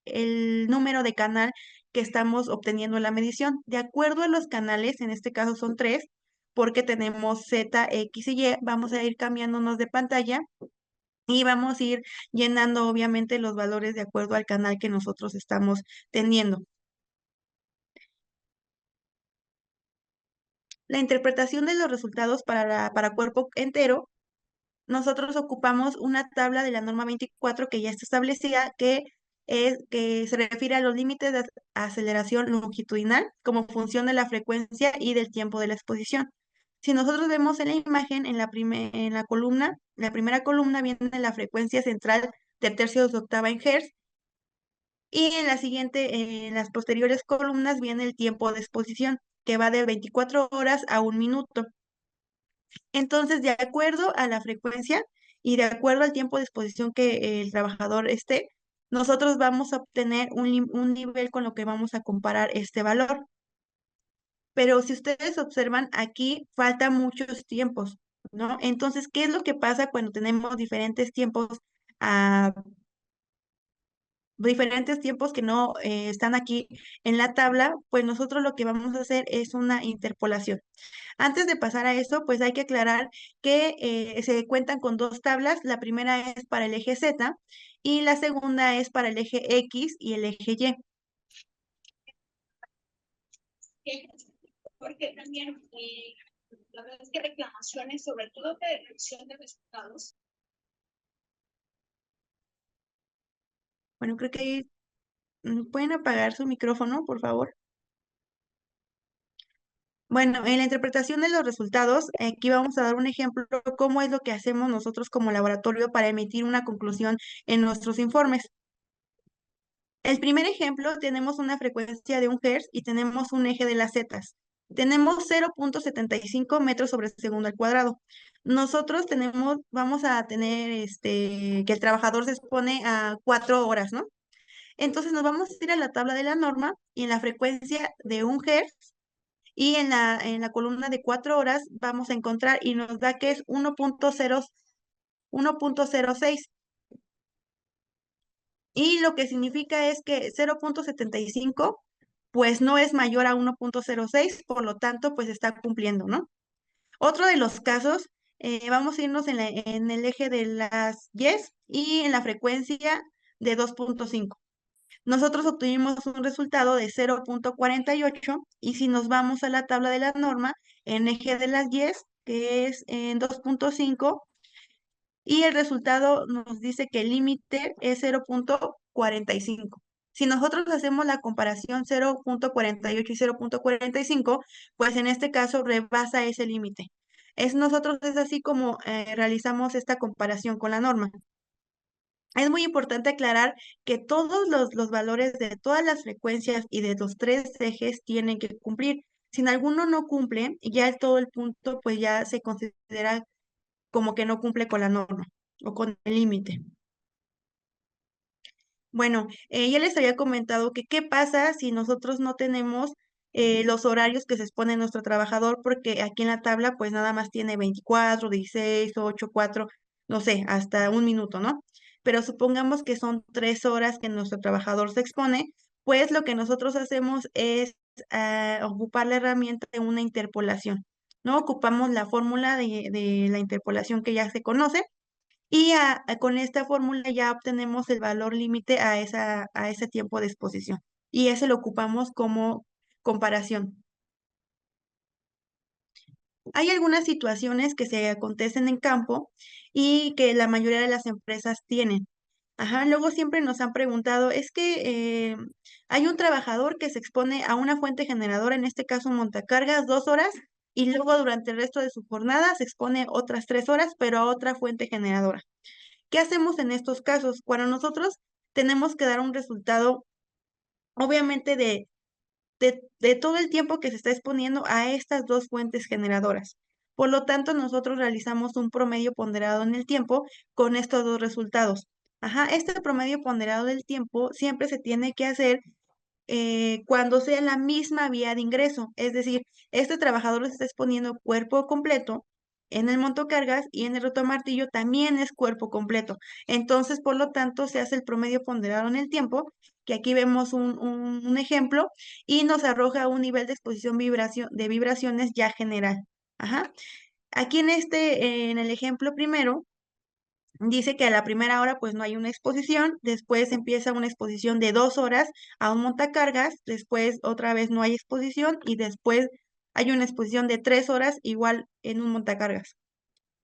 el número de canal que estamos obteniendo en la medición. De acuerdo a los canales, en este caso son tres, porque tenemos Z, X y Y, vamos a ir cambiándonos de pantalla y vamos a ir llenando obviamente los valores de acuerdo al canal que nosotros estamos teniendo. La interpretación de los resultados para cuerpo entero, nosotros ocupamos una tabla de la norma 24 que ya está establecida, que se refiere a los límites de aceleración longitudinal como función de la frecuencia y del tiempo de la exposición. Si nosotros vemos en la imagen, en la columna, la primera columna viene la frecuencia central de tercios de octava en Hertz, y en la siguiente, en las posteriores columnas, viene el tiempo de exposición, que va de 24 horas a 1 minuto. Entonces, de acuerdo a la frecuencia y de acuerdo al tiempo de exposición que el trabajador esté, nosotros vamos a obtener un nivel con lo que vamos a comparar este valor. Pero si ustedes observan, aquí faltan muchos tiempos, ¿no? Entonces, ¿qué es lo que pasa cuando tenemos ah, diferentes tiempos que no están aquí en la tabla? Pues nosotros lo que vamos a hacer es una interpolación. Antes de pasar a eso, pues hay que aclarar que se cuentan con dos tablas. La primera es para el eje Z y la segunda es para el eje X y el eje Y. Porque también la verdad es que reclamaciones, sobre todo de revisión de resultados. Bueno, creo que ahí, pueden apagar su micrófono, por favor. Bueno, en la interpretación de los resultados, aquí vamos a dar un ejemplo de cómo es lo que hacemos nosotros como laboratorio para emitir una conclusión en nuestros informes. El primer ejemplo, tenemos una frecuencia de 1 Hz y tenemos un eje de las zetas. Tenemos 0.75 metros sobre segundo al cuadrado. Nosotros vamos a tener que el trabajador se expone a 4 horas, ¿no? Entonces nos vamos a ir a la tabla de la norma y en la frecuencia de 1 Hz Y en la columna de 4 horas vamos a encontrar y nos da que es 1.06. Y lo que significa es que 0.75 pues no es mayor a 1.06, por lo tanto pues está cumpliendo, ¿no? Otro de los casos, vamos a irnos en el eje de las yes y en la frecuencia de 2.5. Nosotros obtuvimos un resultado de 0.48 y si nos vamos a la tabla de la norma, en eje de las yes, que es en 2.5, y el resultado nos dice que el límite es 0.45. Si nosotros hacemos la comparación 0.48 y 0.45, pues en este caso rebasa ese límite. Nosotros es así como realizamos esta comparación con la norma. Es muy importante aclarar que todos los valores de todas las frecuencias y de los tres ejes tienen que cumplir. Si en alguno no cumple, ya todo el punto pues ya se considera como que no cumple con la norma o con el límite. Bueno, ya les había comentado que qué pasa si nosotros no tenemos los horarios que se expone nuestro trabajador, porque aquí en la tabla pues nada más tiene 24, 16, 8, 4, no sé, hasta un minuto, ¿no? Pero supongamos que son 3 horas que nuestro trabajador se expone, pues lo que nosotros hacemos es ocupar la herramienta de una interpolación, ¿no? Ocupamos la fórmula de la interpolación que ya se conoce y con esta fórmula ya obtenemos el valor límite a ese tiempo de exposición. Y ese lo ocupamos como comparación. Hay algunas situaciones que se acontecen en campo y que la mayoría de las empresas tienen. Ajá, luego siempre nos han preguntado, es que hay un trabajador que se expone a una fuente generadora, en este caso montacargas, 2 horas, y luego durante el resto de su jornada se expone otras 3 horas, pero a otra fuente generadora. ¿Qué hacemos en estos casos? Cuando nosotros tenemos que dar un resultado, obviamente, de todo el tiempo que se está exponiendo a estas dos fuentes generadoras. Por lo tanto, nosotros realizamos un promedio ponderado en el tiempo con estos dos resultados. Ajá, este promedio ponderado del tiempo siempre se tiene que hacer cuando sea la misma vía de ingreso. Es decir, este trabajador se está exponiendo cuerpo completo en el montocargas y en el rotomartillo también es cuerpo completo. Entonces, por lo tanto, se hace el promedio ponderado en el tiempo, que aquí vemos un ejemplo, y nos arroja un nivel de exposición de vibraciones ya general. Ajá. Aquí en el ejemplo primero, dice que a la primera hora pues no hay una exposición, después empieza una exposición de 2 horas a un montacargas, después otra vez no hay exposición y después hay una exposición de 3 horas igual en un montacargas.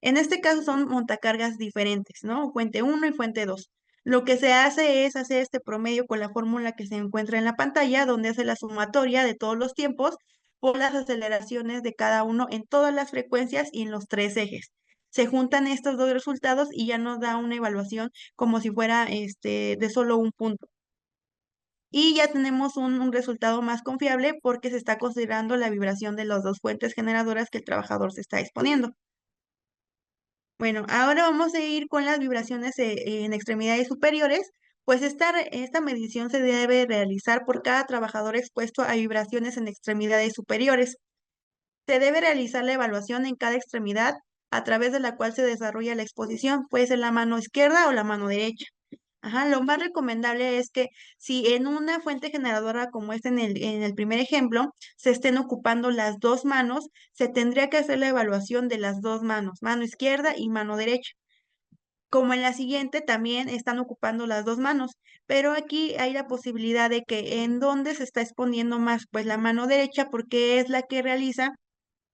En este caso son montacargas diferentes, ¿no? Fuente uno y fuente 2. Lo que se hace es hacer este promedio con la fórmula que se encuentra en la pantalla, donde hace la sumatoria de todos los tiempos por las aceleraciones de cada uno en todas las frecuencias y en los tres ejes. Se juntan estos dos resultados y ya nos da una evaluación como si fuera de solo un punto. Y ya tenemos un resultado más confiable porque se está considerando la vibración de las dos fuentes generadoras que el trabajador se está exponiendo. Bueno, ahora vamos a ir con las vibraciones en extremidades superiores, pues esta medición se debe realizar por cada trabajador expuesto a vibraciones en extremidades superiores. Se debe realizar la evaluación en cada extremidad a través de la cual se desarrolla la exposición, puede ser la mano izquierda o la mano derecha. Ajá, lo más recomendable es que si en una fuente generadora como esta en el primer ejemplo, se estén ocupando las dos manos, se tendría que hacer la evaluación de las dos manos, mano izquierda y mano derecha. Como en la siguiente también están ocupando las dos manos, pero aquí hay la posibilidad de que en donde se está exponiendo más, pues la mano derecha, porque es la que realiza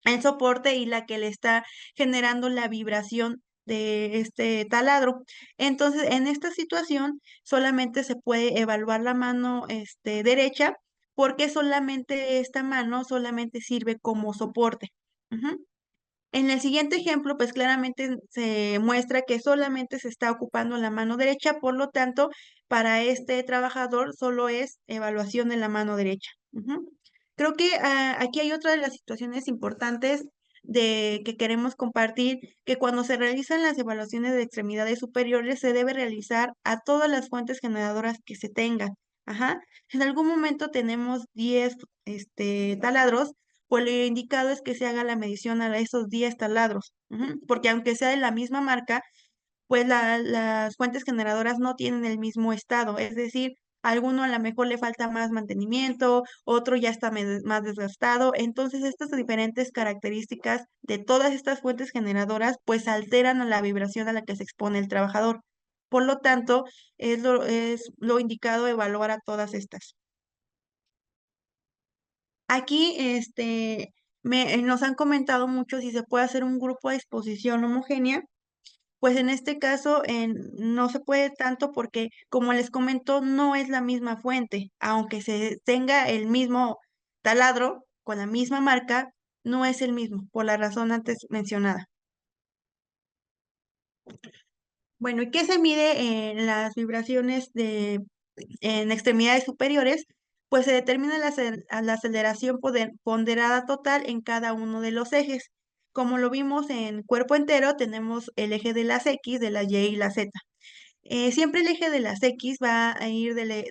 el soporte y la que le está generando la vibración de este taladro. Entonces, en esta situación solamente se puede evaluar la mano derecha porque solamente esta mano solamente sirve como soporte. Ujú. En el siguiente ejemplo, pues claramente se muestra que solamente se está ocupando la mano derecha, por lo tanto, para este trabajador solo es evaluación de la mano derecha. Ujú. Creo que aquí hay otra de las situaciones importantes de que queremos compartir, que cuando se realizan las evaluaciones de extremidades superiores se debe realizar a todas las fuentes generadoras que se tengan. Ajá. En algún momento tenemos 10 taladros, pues lo indicado es que se haga la medición a esos 10 taladros, porque aunque sea de la misma marca, pues las fuentes generadoras no tienen el mismo estado, es decir, a alguno a lo mejor le falta más mantenimiento, otro ya está más desgastado, entonces estas diferentes características de todas estas fuentes generadoras pues alteran a la vibración a la que se expone el trabajador. Por lo tanto, es lo indicado evaluar a todas estas. Aquí, nos han comentado mucho si se puede hacer un grupo de exposición homogénea. Pues en este caso no se puede tanto porque, como les comento, no es la misma fuente. Aunque se tenga el mismo taladro con la misma marca, no es el mismo, por la razón antes mencionada. Bueno, ¿y qué se mide en las vibraciones en extremidades superiores? Pues se determina la aceleración ponderada total en cada uno de los ejes. Como lo vimos en cuerpo entero, tenemos el eje de las X, de la Y y la Z. Siempre el eje de las X va a ir desde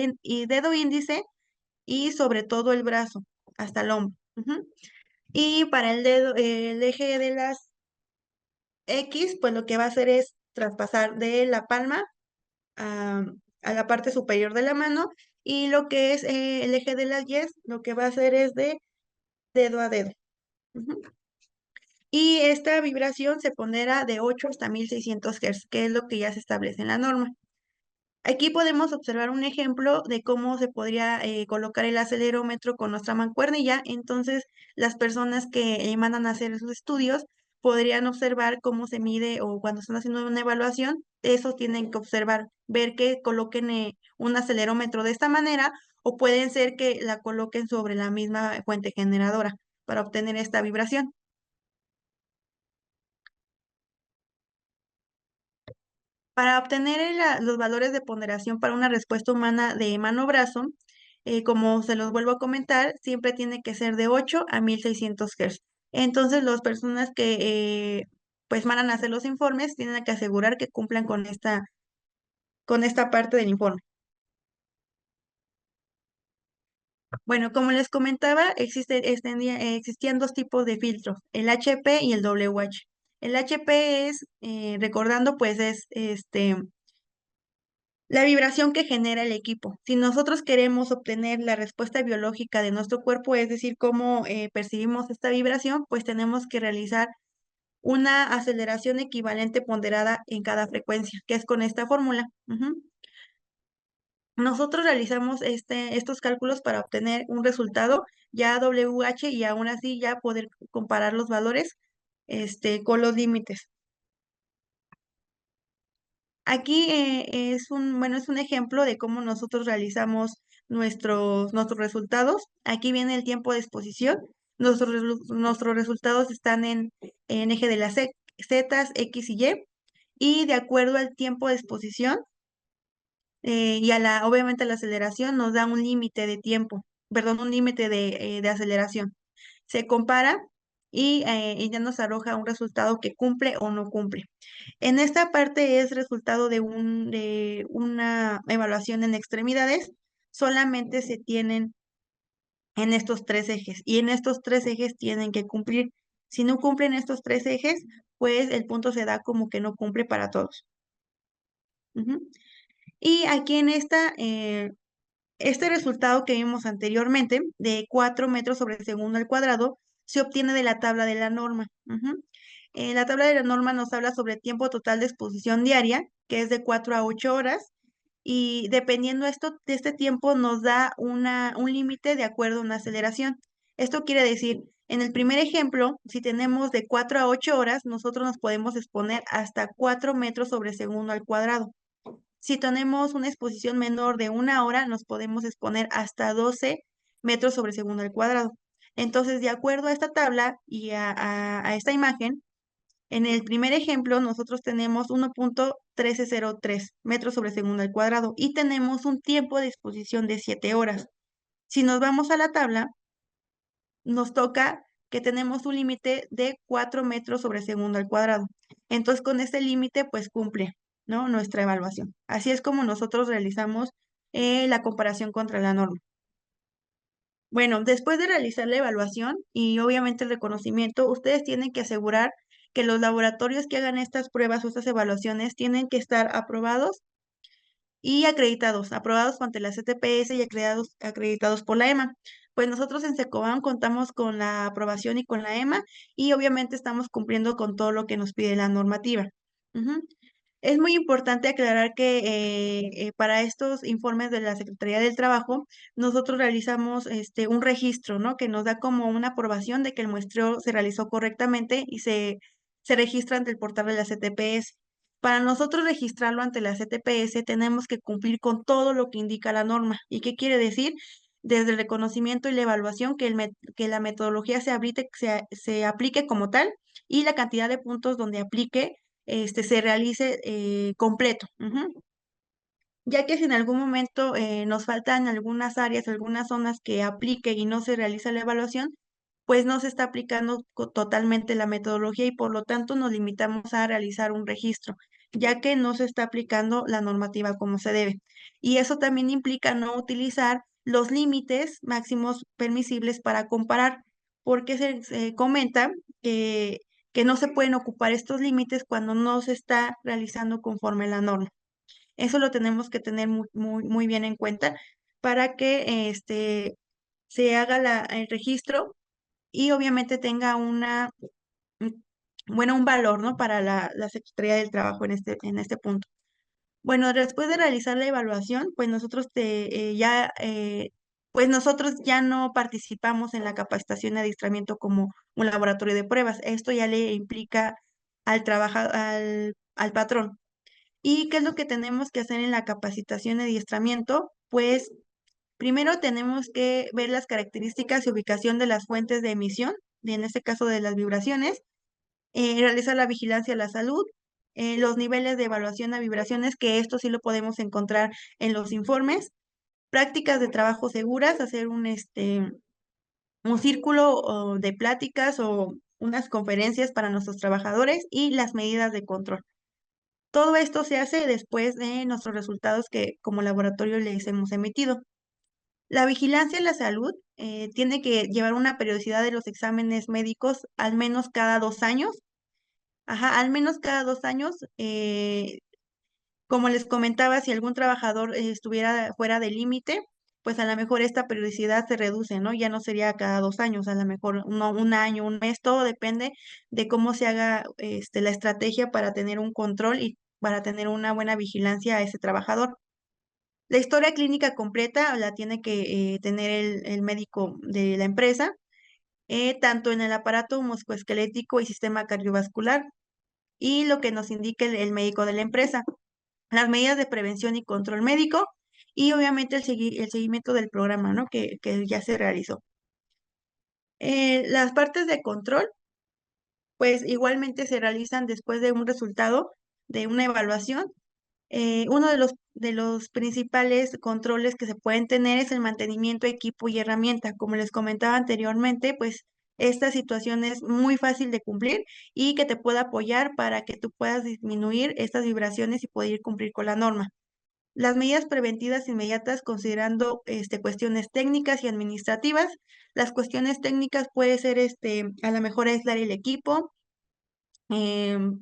el dedo índice y sobre todo el brazo hasta el hombro. Y para el eje de las X, pues lo que va a hacer es traspasar de la palma a, a la parte superior de la mano, y lo que es el eje de las Y, lo que va a hacer es de dedo a dedo. Ujú. Y esta vibración se pondera de 8 hasta 1600 Hz, que es lo que ya se establece en la norma. Aquí podemos observar un ejemplo de cómo se podría colocar el acelerómetro con nuestra mancuernilla. Entonces, las personas que mandan a hacer sus estudios podrían observar cómo se mide, o cuando están haciendo una evaluación, eso tienen que observar, ver que coloquen un acelerómetro de esta manera, o pueden ser que la coloquen sobre la misma fuente generadora para obtener esta vibración. Para obtener los valores de ponderación para una respuesta humana de mano-brazo, como se los vuelvo a comentar, siempre tiene que ser de 8 a 1600 Hz. Entonces, las personas que pues van a hacer los informes tienen que asegurar que cumplan con esta parte del informe. Bueno, como les comentaba, existían dos tipos de filtros, el HP y el WH. El HP es, recordando, pues es la vibración que genera el equipo. Si nosotros queremos obtener la respuesta biológica de nuestro cuerpo, es decir, cómo percibimos esta vibración, pues tenemos que realizar una aceleración equivalente ponderada en cada frecuencia, que es con esta fórmula. Nosotros realizamos estos cálculos para obtener un resultado ya WH, y aún así ya poder comparar los valores con los límites. Aquí es un ejemplo de cómo nosotros realizamos nuestros resultados. Aquí viene el tiempo de exposición. Nuestros resultados están en eje de las Z, X y Y. Y de acuerdo al tiempo de exposición y obviamente la aceleración, nos da un límite de tiempo, perdón, un límite de aceleración. Se compara y ya nos arroja un resultado que cumple o no cumple. En esta parte es resultado de una evaluación en extremidades. Solamente se tienen en estos tres ejes, y en estos tres ejes tienen que cumplir. Si no cumplen estos tres ejes, pues el punto se da como que no cumple para todos. Ujú. Y aquí este resultado que vimos anteriormente, de 4 metros sobre segundo al cuadrado, se obtiene de la tabla de la norma. La tabla de la norma nos habla sobre tiempo total de exposición diaria, que es de 4 a 8 horas, y dependiendo de este tiempo nos da un límite de acuerdo a una aceleración. Esto quiere decir, en el primer ejemplo, si tenemos de 4 a 8 horas, nosotros nos podemos exponer hasta 4 metros sobre segundo al cuadrado. Si tenemos una exposición menor de 1 hora, nos podemos exponer hasta 12 metros sobre segundo al cuadrado. Entonces, de acuerdo a esta tabla y a esta imagen, en el primer ejemplo nosotros tenemos 1.1303 metros sobre segundo al cuadrado y tenemos un tiempo de exposición de 7 horas. Si nos vamos a la tabla, nos toca que tenemos un límite de 4 metros sobre segundo al cuadrado. Entonces, con este límite, pues cumple, ¿no?, nuestra evaluación. Así es como nosotros realizamos la comparación contra la norma. Bueno, después de realizar la evaluación y obviamente el reconocimiento, ustedes tienen que asegurar que los laboratorios que hagan estas pruebas o estas evaluaciones tienen que estar aprobados y acreditados, aprobados ante la CTPS y acreditados por la EMA. Pues nosotros en Secobam contamos con la aprobación y con la EMA y obviamente estamos cumpliendo con todo lo que nos pide la normativa. Ujú. Es muy importante aclarar que para estos informes de la Secretaría del Trabajo, nosotros realizamos un registro, ¿no? Que nos da como una aprobación de que el muestreo se realizó correctamente y se registra ante el portal de la CTPS. Para nosotros registrarlo ante la CTPS tenemos que cumplir con todo lo que indica la norma. ¿Y qué quiere decir? Desde el reconocimiento y la evaluación, que la metodología se aplique como tal y la cantidad de puntos donde aplique se realice completo. Ujú. Ya que si en algún momento nos faltan algunas áreas, algunas zonas que aplique y no se realiza la evaluación, pues no se está aplicando totalmente la metodología y por lo tanto nos limitamos a realizar un registro, ya que no se está aplicando la normativa como se debe. Y eso también implica no utilizar los límites máximos permisibles para comparar, porque se comenta que, que no se pueden ocupar estos límites cuando no se está realizando conforme la norma. Eso lo tenemos que tener muy bien en cuenta para que se haga el registro y obviamente tenga mm, bueno, un valor, ¿no? Para la Secretaría del Trabajo en este punto. Bueno, después de realizar la evaluación, pues pues nosotros ya no participamos en la capacitación y adiestramiento como un laboratorio de pruebas. Esto ya le implica al patrón. ¿Y qué es lo que tenemos que hacer en la capacitación y adiestramiento? Pues primero tenemos que ver las características y ubicación de las fuentes de emisión, en este caso de las vibraciones, realizar la vigilancia a la salud, los niveles de evaluación a vibraciones, que esto sí lo podemos encontrar en los informes, prácticas de trabajo seguras, hacer un círculo de pláticas o unas conferencias para nuestros trabajadores y las medidas de control. Todo esto se hace después de nuestros resultados que como laboratorio les hemos emitido. La vigilancia en la salud tiene que llevar una periodicidad de los exámenes médicos al menos cada 2 años. Ajá, al menos cada 2 años. Como les comentaba, si algún trabajador estuviera fuera del límite, pues a lo mejor esta periodicidad se reduce, ¿no? Ya no sería cada 2 años, a lo mejor un año, un mes, todo depende de cómo se haga la estrategia para tener un control y para tener una buena vigilancia a ese trabajador. La historia clínica completa la tiene que tener el médico de la empresa, tanto en el aparato musculoesquelético y sistema cardiovascular, y lo que nos indique el médico de la empresa, las medidas de prevención y control médico, y obviamente el seguimiento del programa, ¿no? Que ya se realizó. Las partes de control, pues igualmente se realizan después de un resultado de una evaluación. Uno de los principales controles que se pueden tener es el mantenimiento de equipo y herramienta. Como les comentaba anteriormente, pues esta situación es muy fácil de cumplir y que te puede apoyar para que tú puedas disminuir estas vibraciones y poder cumplir con la norma. Las medidas preventivas inmediatas considerando cuestiones técnicas y administrativas. Las cuestiones técnicas puede ser a lo mejor aislar el equipo, em,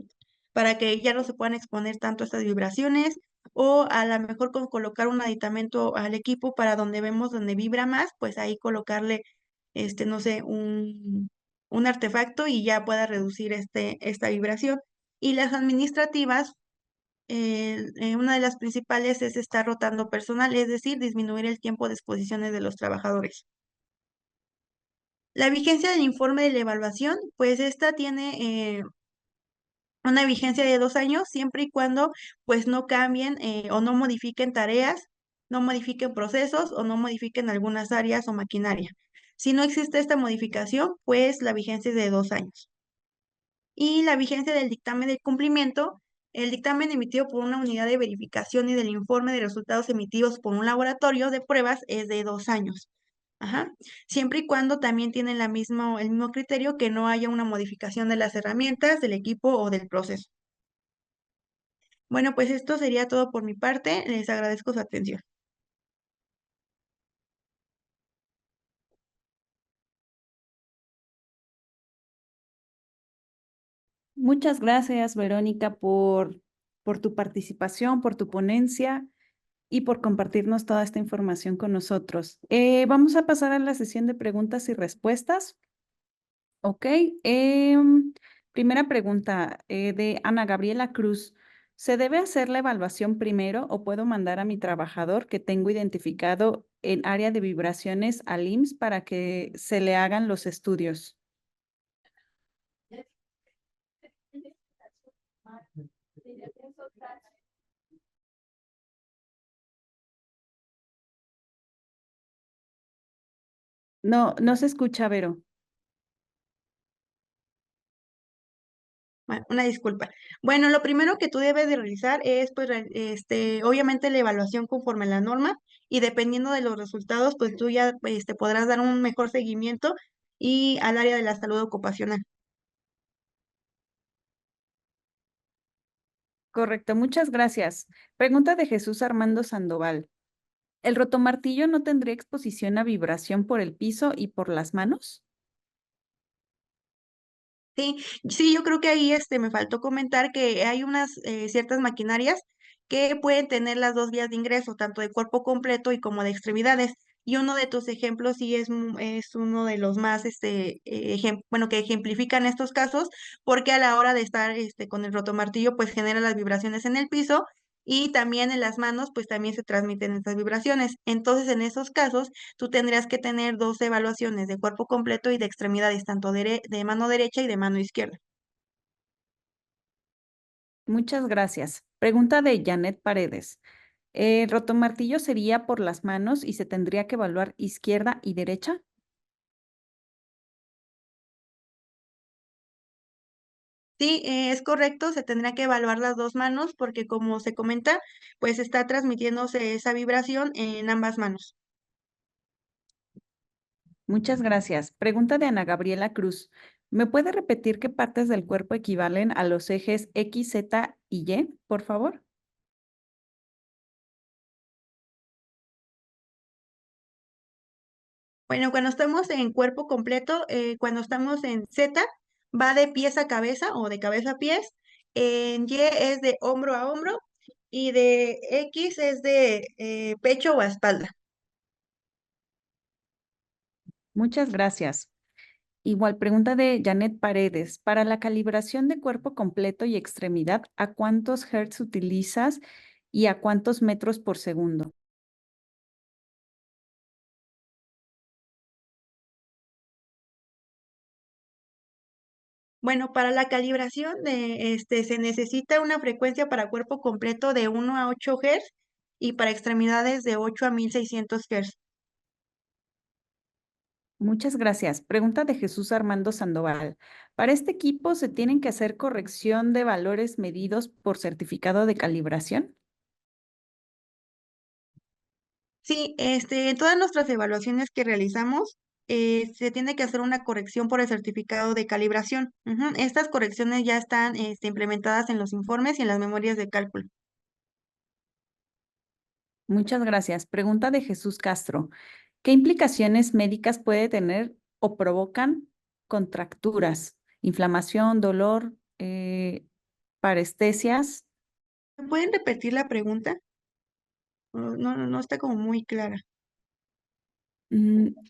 para que ya no se puedan exponer tanto estas vibraciones, o a lo mejor con colocar un aditamento al equipo para donde vemos donde vibra más, pues ahí colocarle, no sé, un artefacto y ya pueda reducir esta vibración. Y las administrativas, una de las principales es estar rotando personal, es decir, disminuir el tiempo de exposiciones de los trabajadores. La vigencia del informe de la evaluación, pues esta tiene una vigencia de 2 años, siempre y cuando pues no cambien o no modifiquen tareas, no modifiquen procesos o no modifiquen algunas áreas o maquinaria. Si no existe esta modificación, pues la vigencia es de 2 años. Y la vigencia del dictamen de cumplimiento, el dictamen emitido por una unidad de verificación y del informe de resultados emitidos por un laboratorio de pruebas es de 2 años. Ajá. Siempre y cuando también tienen el mismo criterio que no haya una modificación de las herramientas, del equipo o del proceso. Bueno, pues esto sería todo por mi parte. Les agradezco su atención. Muchas gracias, Verónica, por tu participación, por tu ponencia y por compartirnos toda esta información con nosotros. Vamos a pasar a la sesión de preguntas y respuestas. Ok. Primera pregunta de Ana Gabriela Cruz. ¿Se debe hacer la evaluación primero o puedo mandar a mi trabajador que tengo identificado en área de vibraciones al IMSS para que se le hagan los estudios? No, no se escucha, Vero. Bueno, una disculpa. Bueno, lo primero que tú debes de realizar es, pues, obviamente la evaluación conforme a la norma y dependiendo de los resultados, pues tú ya, podrás dar un mejor seguimiento y al área de la salud ocupacional. Correcto, muchas gracias. Pregunta de Jesús Armando Sandoval. ¿El rotomartillo no tendría exposición a vibración por el piso y por las manos? Sí, sí, yo creo que ahí me faltó comentar que hay unas ciertas maquinarias que pueden tener las dos vías de ingreso, tanto de cuerpo completo y como de extremidades. Y uno de tus ejemplos sí es uno de los más, bueno, que ejemplifican estos casos, porque a la hora de estar con el rotomartillo, pues genera las vibraciones en el piso y también en las manos, pues también se transmiten estas vibraciones. Entonces, en esos casos, tú tendrías que tener dos evaluaciones de cuerpo completo y de extremidades, tanto de mano derecha y de mano izquierda. Muchas gracias. Pregunta de Janet Paredes. ¿El rotomartillo sería por las manos y se tendría que evaluar izquierda y derecha? Sí, es correcto, se tendrá que evaluar las dos manos porque como se comenta, pues está transmitiéndose esa vibración en ambas manos. Muchas gracias. Pregunta de Ana Gabriela Cruz. ¿Me puede repetir qué partes del cuerpo equivalen a los ejes X, Z y Y, por favor? Bueno, cuando estamos en cuerpo completo, cuando estamos en Z, va de pies a cabeza o de cabeza a pies. En Y es de hombro a hombro y de X es de pecho o a espalda. Muchas gracias. Igual, pregunta de Janet Paredes. Para la calibración de cuerpo completo y extremidad, ¿a cuántos hertz utilizas y a cuántos metros por segundo? Bueno, para la calibración se necesita una frecuencia para cuerpo completo de 1 a 8 Hz y para extremidades de 8 a 1600 Hz. Muchas gracias. Pregunta de Jesús Armando Sandoval. ¿Para este equipo se tienen que hacer corrección de valores medidos por certificado de calibración? Sí, en todas nuestras evaluaciones que realizamos, se tiene que hacer una corrección por el certificado de calibración. Ujú. Estas correcciones ya están implementadas en los informes y en las memorias de cálculo. Muchas gracias. Pregunta de Jesús Castro. ¿Qué implicaciones médicas puede tener o provocan contracturas, inflamación, dolor, parestesias? ¿Me pueden repetir la pregunta? No, no está como muy clara.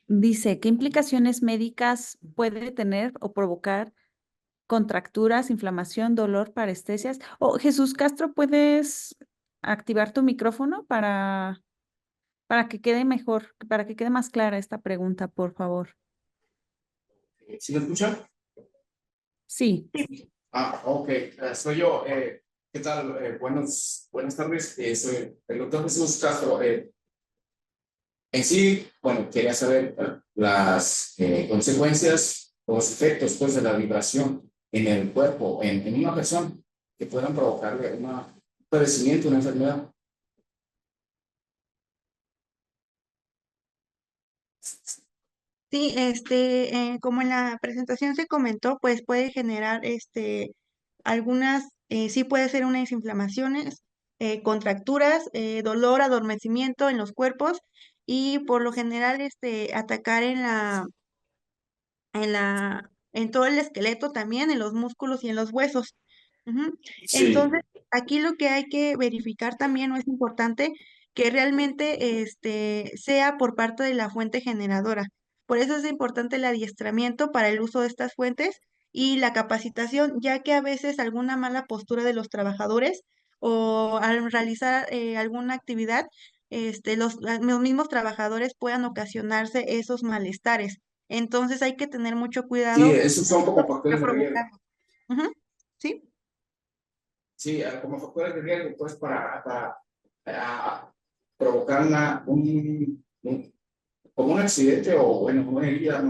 Dice, ¿qué implicaciones médicas puede tener o provocar contracturas, inflamación, dolor, parestesias? Oh, Jesús Castro, ¿puedes activar tu micrófono para que quede mejor, para que quede más clara esta pregunta, por favor? ¿Sí me escucha? Sí, Ok, soy yo. ¿Qué tal? Buenas tardes. Soy el doctor Jesús Castro. En sí, bueno, quería saber las consecuencias o los efectos pues, de la vibración en el cuerpo, en una persona, que puedan provocarle un padecimiento, una enfermedad. Sí, como en la presentación se comentó, pues puede generar algunas, sí puede ser unas inflamaciones, contracturas, dolor, adormecimiento en los cuerpos y por lo general atacar en la en todo el esqueleto también, en los músculos y en los huesos. Ujú. Sí, Entonces, aquí lo que hay que verificar también, o es importante, que realmente sea por parte de la fuente generadora. Por eso es importante el adiestramiento para el uso de estas fuentes y la capacitación, ya que a veces alguna mala postura de los trabajadores o al realizar alguna actividad, los mismos trabajadores puedan ocasionarse esos malestares. Entonces hay que tener mucho sí, cuidado. esos son como Está factores de riesgo. provocando. Ujú. ¿Sí? Sí, como factores de riesgo, pues para provocar como un accidente o, bueno, una herida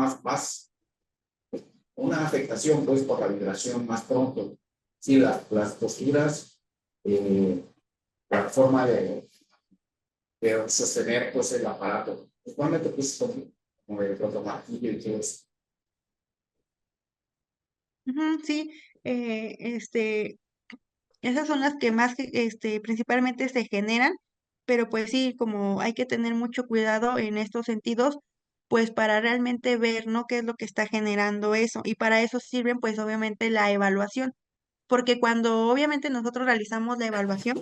una afectación, pues, por la vibración más pronto. Sí, las posturas, eh, la forma de sostener, pues, el aparato. Igualmente, pues, como el rotomartillo y todo eso. Ujú, sí, esas son las que más, principalmente se generan, pero pues sí, como hay que tener mucho cuidado en estos sentidos, pues para realmente ver, ¿no? Qué es lo que está generando eso. Y para eso sirven, pues obviamente la evaluación, porque cuando obviamente nosotros realizamos la evaluación,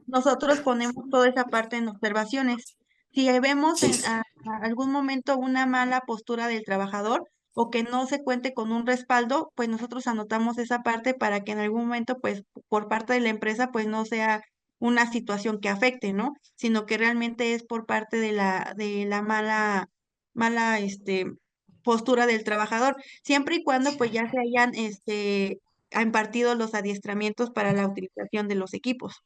nosotros ponemos toda esa parte en observaciones. Si vemos Sí, a algún momento una mala postura del trabajador o que no se cuente con un respaldo, pues nosotros anotamos esa parte para que en algún momento, pues por parte de la empresa, pues no sea una situación que afecte, ¿no? Sino que realmente es por parte de la mala, postura del trabajador, siempre y cuando pues ya se hayan, impartido los adiestramientos para la utilización de los equipos.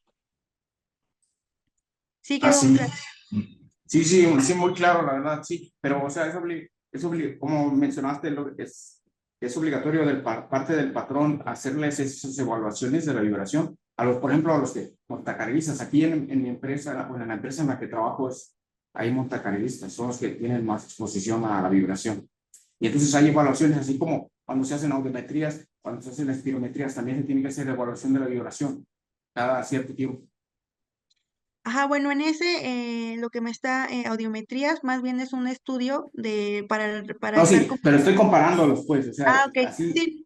Sí quedó un así. claro. Sí, sí, sí, muy claro, la verdad, sí. Pero, o sea, como mencionaste, es obligatorio parte del patrón hacerles esas evaluaciones de la vibración. Por ejemplo, a los que montacarguistas, aquí en mi empresa, bueno, en la empresa en la que trabajo hay montacarguistas, son los que tienen más exposición a la vibración. Y entonces hay evaluaciones, así como cuando se hacen audiometrías, cuando se hacen espirometrías, también se tiene que hacer evaluación de la vibración cada cierto tiempo. Ajá, bueno, en ese, lo que me está, audiometrías, más bien es un estudio para No, estar sí, como... pero estoy comparándolos, pues, o sea, Ah, ok, así. sí,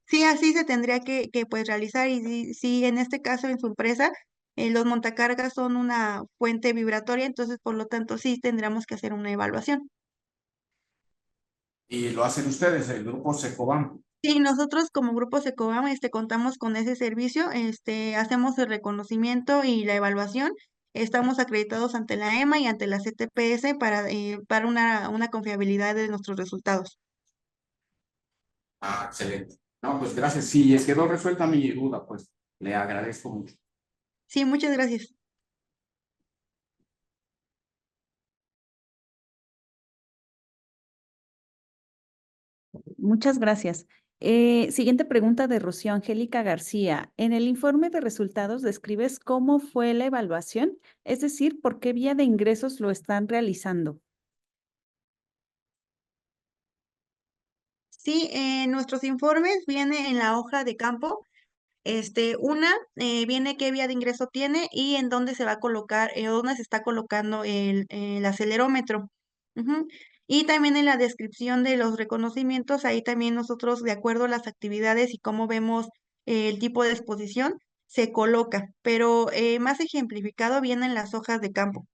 sí, así se tendría que pues realizar y sí, sí, en este caso en su empresa, los montacargas son una fuente vibratoria, entonces por lo tanto sí tendríamos que hacer una evaluación. Y lo hacen ustedes, el grupo Secobam. Sí, nosotros como Grupo Secobam, contamos con ese servicio, hacemos el reconocimiento y la evaluación. Estamos acreditados ante la EMA y ante la CTPS para una confiabilidad de nuestros resultados. Ah, excelente. No, pues gracias. Sí, quedó resuelta mi duda, pues le agradezco mucho. Sí, muchas gracias. Muchas gracias. Siguiente pregunta de Rocío Angélica García. En el informe de resultados describes cómo fue la evaluación, es decir, por qué vía de ingresos lo están realizando. Sí, en nuestros informes viene en la hoja de campo. Viene qué vía de ingreso tiene y en dónde se va a colocar, dónde se está colocando el acelerómetro. Ujú. Y también en la descripción de los reconocimientos, ahí también nosotros, de acuerdo a las actividades y cómo vemos el tipo de exposición, se coloca. Pero más ejemplificado viene en las hojas de campo.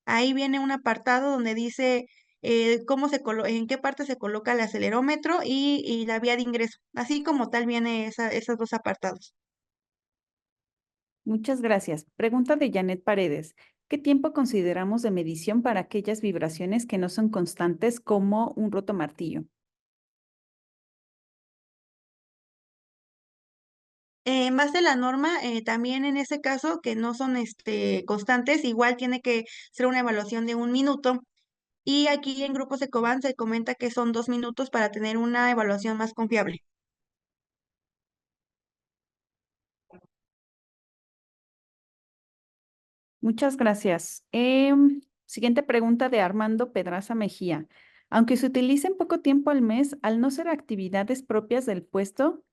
Ahí viene un apartado donde dice en qué parte se coloca el acelerómetro y la vía de ingreso. Así como tal viene esos dos apartados. Muchas gracias. Pregunta de Janet Paredes. ¿Qué tiempo consideramos de medición para aquellas vibraciones que no son constantes como un roto martillo? En base a la norma, también en ese caso, que no son constantes, igual tiene que ser una evaluación de 1 minuto. Y aquí en Grupos Ecoban se comenta que son 2 minutos para tener una evaluación más confiable. Muchas gracias. Siguiente pregunta de Armando Pedraza Mejía. Aunque se utilicen poco tiempo al mes, al no ser actividades propias del puesto,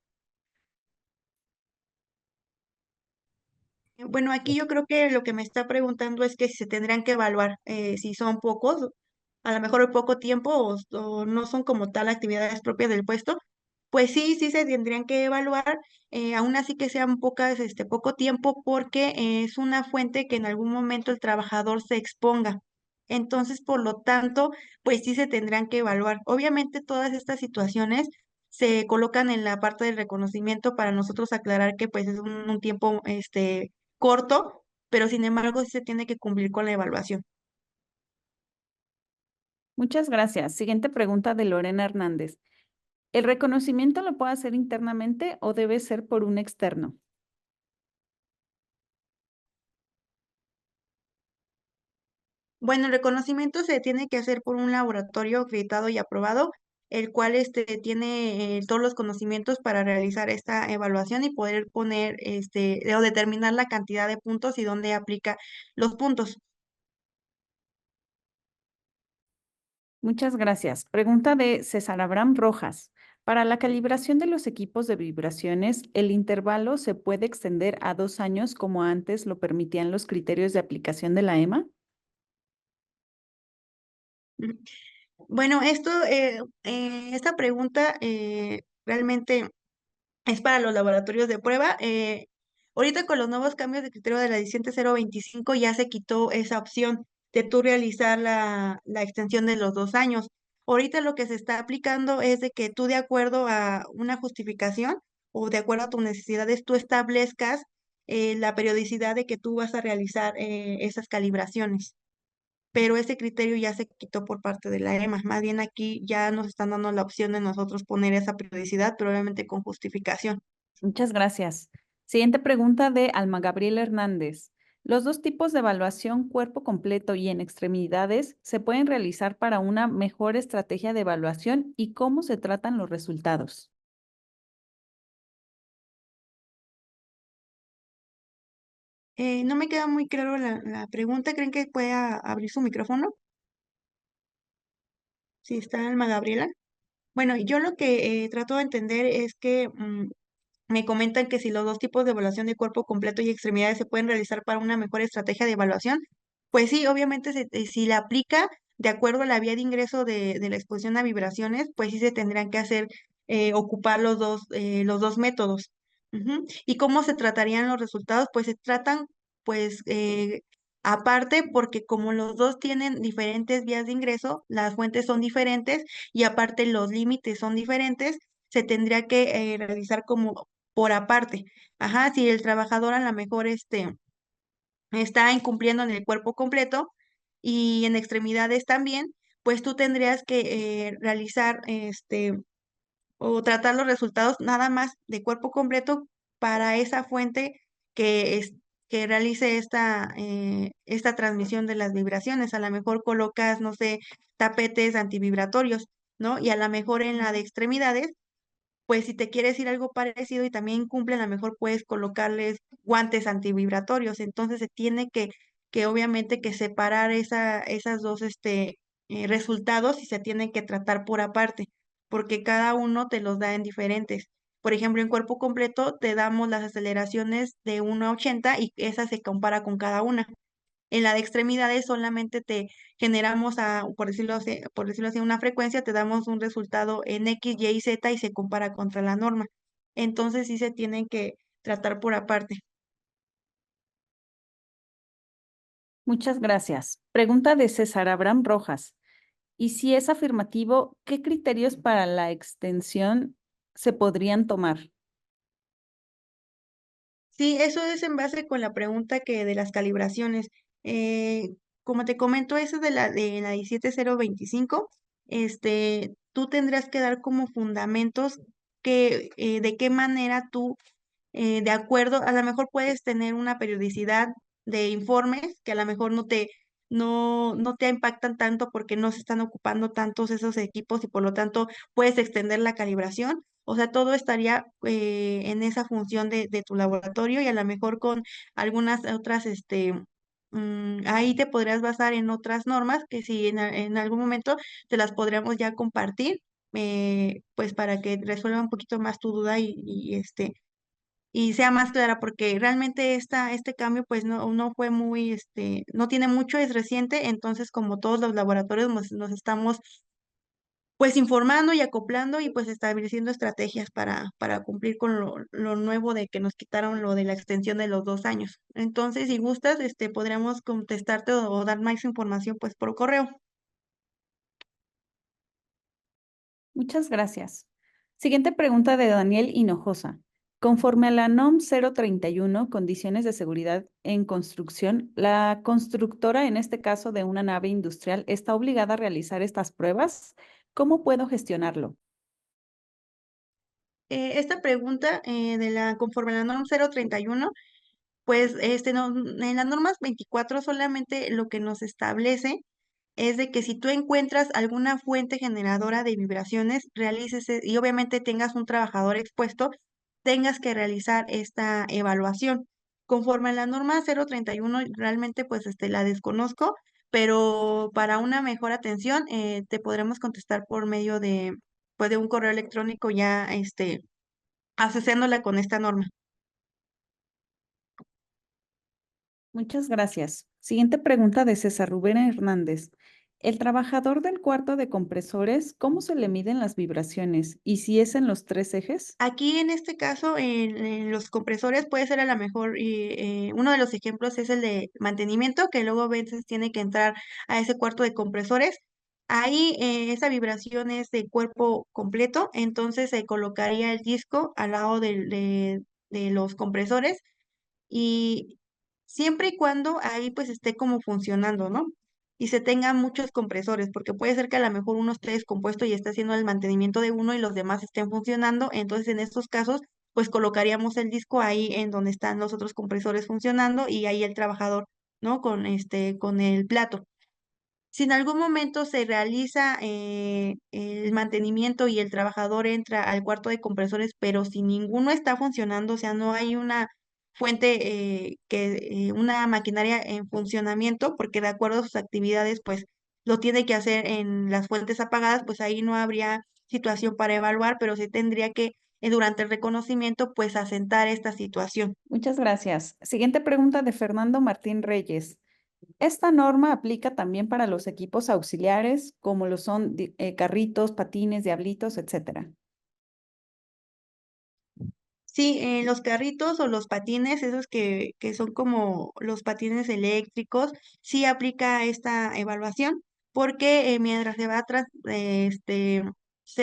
Bueno, aquí yo creo que lo que me está preguntando es que si se tendrían que evaluar, si son pocos, a lo mejor poco tiempo o no son como tal actividades propias del puesto. Pues sí, sí se tendrían que evaluar, aún así que sean pocas, poco tiempo, porque es una fuente que en algún momento el trabajador se exponga. Entonces, por lo tanto, pues sí se tendrán que evaluar. Obviamente, todas estas situaciones se colocan en la parte del reconocimiento para nosotros aclarar que pues es un tiempo, corto, pero sin embargo sí se tiene que cumplir con la evaluación. Muchas gracias. Siguiente pregunta de Lorena Hernández. ¿El reconocimiento lo puedo hacer internamente o debe ser por un externo? Bueno, el reconocimiento se tiene que hacer por un laboratorio acreditado y aprobado, el cual tiene todos los conocimientos para realizar esta evaluación y poder poner o determinar la cantidad de puntos y dónde aplica los puntos. Muchas gracias. Pregunta de César Abraham Rojas. Para la calibración de los equipos de vibraciones, ¿el intervalo se puede extender a 2 años como antes lo permitían los criterios de aplicación de la EMA? Ujú. Bueno, esta pregunta realmente es para los laboratorios de prueba. Ahorita con los nuevos cambios de criterio de la 17025 ya se quitó esa opción de tú realizar la extensión de los 2 años. Ahorita lo que se está aplicando es de que tú de acuerdo a una justificación o de acuerdo a tus necesidades, tú establezcas la periodicidad de que tú vas a realizar esas calibraciones. Pero ese criterio ya se quitó por parte de la EMA. Más bien aquí ya nos están dando la opción de nosotros poner esa periodicidad, pero obviamente con justificación. Muchas gracias. Siguiente pregunta de Alma Gabriela Hernández. ¿Los dos tipos de evaluación cuerpo completo y en extremidades se pueden realizar para una mejor estrategia de evaluación y cómo se tratan los resultados? No me queda muy claro la pregunta. ¿Creen que pueda abrir su micrófono? Si está Alma Gabriela. Bueno, yo lo que trato de entender es que me comentan que si los dos tipos de evaluación de cuerpo completo y extremidades se pueden realizar para una mejor estrategia de evaluación, pues sí, obviamente si la aplica de acuerdo a la vía de ingreso de la exposición a vibraciones, pues sí se tendrán que hacer, ocupar los dos métodos. Ujú. ¿Y cómo se tratarían los resultados? Pues se tratan, pues, aparte, porque como los dos tienen diferentes vías de ingreso, las fuentes son diferentes y aparte los límites son diferentes, se tendría que realizar como por aparte. Ajá, si el trabajador a lo mejor está incumpliendo en el cuerpo completo y en extremidades también, pues tú tendrías que realizar o tratar los resultados nada más de cuerpo completo para esa fuente que es que realice esta transmisión de las vibraciones. A lo mejor colocas, no sé, tapetes antivibratorios, ¿no? Y a lo mejor en la de extremidades pues si te quieres ir algo parecido y también cumplen, a lo mejor puedes colocarles guantes antivibratorios. Entonces se tiene que obviamente que separar esas dos resultados y se tienen que tratar por aparte, porque cada uno te los da en diferentes. Por ejemplo, en cuerpo completo te damos las aceleraciones de 1 a 80 y esa se compara con cada una. En la de extremidades solamente te generamos, por decirlo así, una frecuencia, te damos un resultado en X, Y y Z y se compara contra la norma. Entonces sí se tienen que tratar por aparte. Muchas gracias. Pregunta de César Abraham Rojas. Y si es afirmativo, ¿qué criterios para la extensión se podrían tomar? Sí, eso es en base con la pregunta que de las calibraciones. Eh, Como te comento, eso de la 17025, tú tendrás que dar como fundamentos de qué manera tú de acuerdo, a lo mejor puedes tener una periodicidad de informes que a lo mejor no te impactan tanto porque no se están ocupando tantos esos equipos y por lo tanto puedes extender la calibración. O sea, todo estaría en esa función de tu laboratorio y a lo mejor con algunas otras, ahí te podrías basar en otras normas que si en algún momento te las podríamos ya compartir, pues para que resuelva un poquito más tu duda y sea más clara, porque realmente este cambio pues no fue muy, no tiene mucho, es reciente, entonces como todos los laboratorios nos estamos pues informando y acoplando y pues estableciendo estrategias para cumplir con lo nuevo de que nos quitaron lo de la extensión de los 2 años. Entonces, si gustas, podríamos contestarte o dar más información pues por correo. Muchas gracias. Siguiente pregunta de Daniel Hinojosa. Conforme a la NOM 031, condiciones de seguridad en construcción, la constructora, en este caso de una nave industrial, está obligada a realizar estas pruebas. ¿Cómo puedo gestionarlo? Esta pregunta conforme a la norma 031, pues no, en las normas 24 solamente lo que nos establece es de que si tú encuentras alguna fuente generadora de vibraciones, realices, y obviamente tengas un trabajador expuesto, tengas que realizar esta evaluación. Conforme a la norma 031, realmente pues la desconozco, pero para una mejor atención te podremos contestar por medio pues, de un correo electrónico ya asociándola con esta norma. Muchas gracias. Siguiente pregunta de César Rubén Hernández. El trabajador del cuarto de compresores, ¿cómo se le miden las vibraciones? ¿Y si es en los 3 ejes? Aquí en este caso, en los compresores puede ser a lo mejor, uno de los ejemplos es el de mantenimiento, que luego a veces tiene que entrar a ese cuarto de compresores. Ahí esa vibración es de cuerpo completo, entonces se colocaría el disco al lado de los compresores y siempre y cuando ahí pues esté como funcionando, ¿no? Y se tengan muchos compresores, porque puede ser que a lo mejor uno esté descompuesto y esté haciendo el mantenimiento de uno y los demás estén funcionando, entonces en estos casos pues colocaríamos el disco ahí en donde están los otros compresores funcionando y ahí el trabajador, ¿no? Con el plato. Si en algún momento se realiza el mantenimiento y el trabajador entra al cuarto de compresores, pero si ninguno está funcionando, o sea, no hay una fuente, una maquinaria en funcionamiento, porque de acuerdo a sus actividades, pues lo tiene que hacer en las fuentes apagadas, pues ahí no habría situación para evaluar, pero sí tendría que, durante el reconocimiento, pues asentar esta situación. Muchas gracias. Siguiente pregunta de Fernando Martín Reyes. Esta norma aplica también para los equipos auxiliares, como lo son carritos, patines, diablitos, etcétera. Sí, los carritos o los patines, esos que son como los patines eléctricos, sí aplica esta evaluación, porque mientras se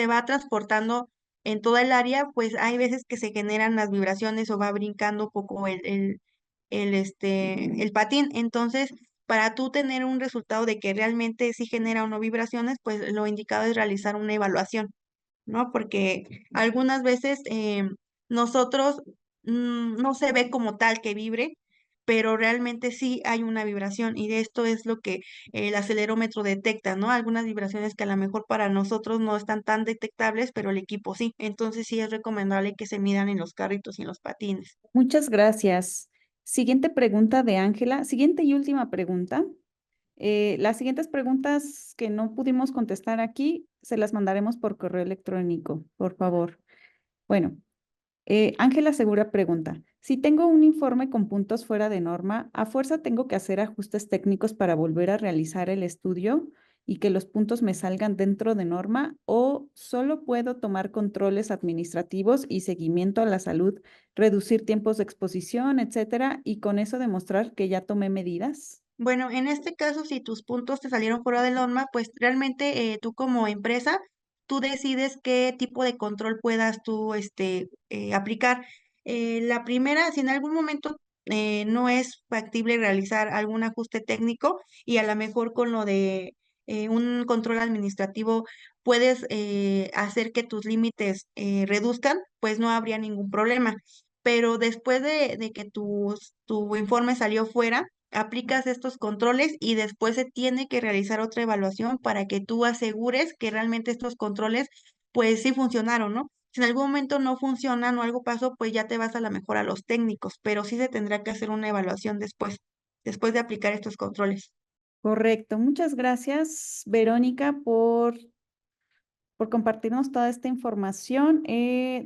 va transportando en toda el área, pues hay veces que se generan las vibraciones o va brincando un poco el patín. Entonces, para tú tener un resultado de que realmente sí genera o no vibraciones, pues lo indicado es realizar una evaluación, ¿no? Porque algunas veces nosotros no se ve como tal que vibre, pero realmente sí hay una vibración y de esto es lo que el acelerómetro detecta, ¿no? Algunas vibraciones que a lo mejor para nosotros no están tan detectables, pero el equipo sí. Entonces sí es recomendable que se midan en los carritos y en los patines. Muchas gracias. Siguiente pregunta de Ángela. Siguiente y última pregunta. Las siguientes preguntas que no pudimos contestar aquí, se las mandaremos por correo electrónico, por favor. Bueno, Ángela Segura pregunta, si tengo un informe con puntos fuera de norma, ¿a fuerza tengo que hacer ajustes técnicos para volver a realizar el estudio y que los puntos me salgan dentro de norma o solo puedo tomar controles administrativos y seguimiento a la salud, reducir tiempos de exposición, etcétera, y con eso demostrar que ya tomé medidas? Bueno, en este caso, si tus puntos te salieron fuera de norma, pues realmente tú como empresa, tú decides qué tipo de control puedas tú aplicar. La primera, si en algún momento no es factible realizar algún ajuste técnico y a lo mejor con lo de un control administrativo puedes hacer que tus límites reduzcan, pues no habría ningún problema. Pero después de que tu informe salió fuera, aplicas estos controles y después se tiene que realizar otra evaluación para que tú asegures que realmente estos controles pues sí funcionaron, ¿no? Si en algún momento no funcionan o algo pasó, pues ya te vas a la mejor a los técnicos, pero sí se tendrá que hacer una evaluación después de aplicar estos controles. Correcto. Muchas gracias, Verónica, por compartirnos toda esta información.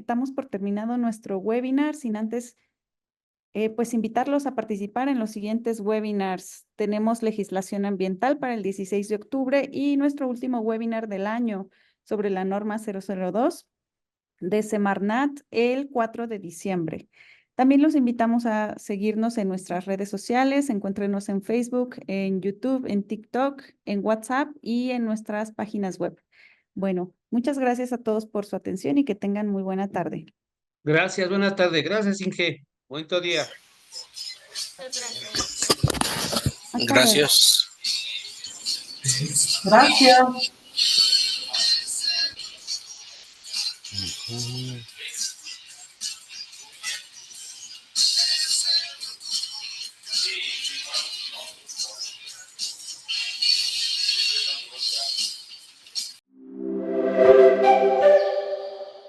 Damos por terminado nuestro webinar, sin antes pues invitarlos a participar en los siguientes webinars. Tenemos legislación ambiental para el 16 de octubre y nuestro último webinar del año sobre la norma 002 de Semarnat el 4 de diciembre. También los invitamos a seguirnos en nuestras redes sociales. Encuéntrenos en Facebook, en YouTube, en TikTok, en WhatsApp y en nuestras páginas web. Bueno, muchas gracias a todos por su atención y que tengan muy buena tarde. Gracias, buenas tardes. Gracias, Inge. Bonito día. Hasta luego. Gracias. Gracias. Ujú.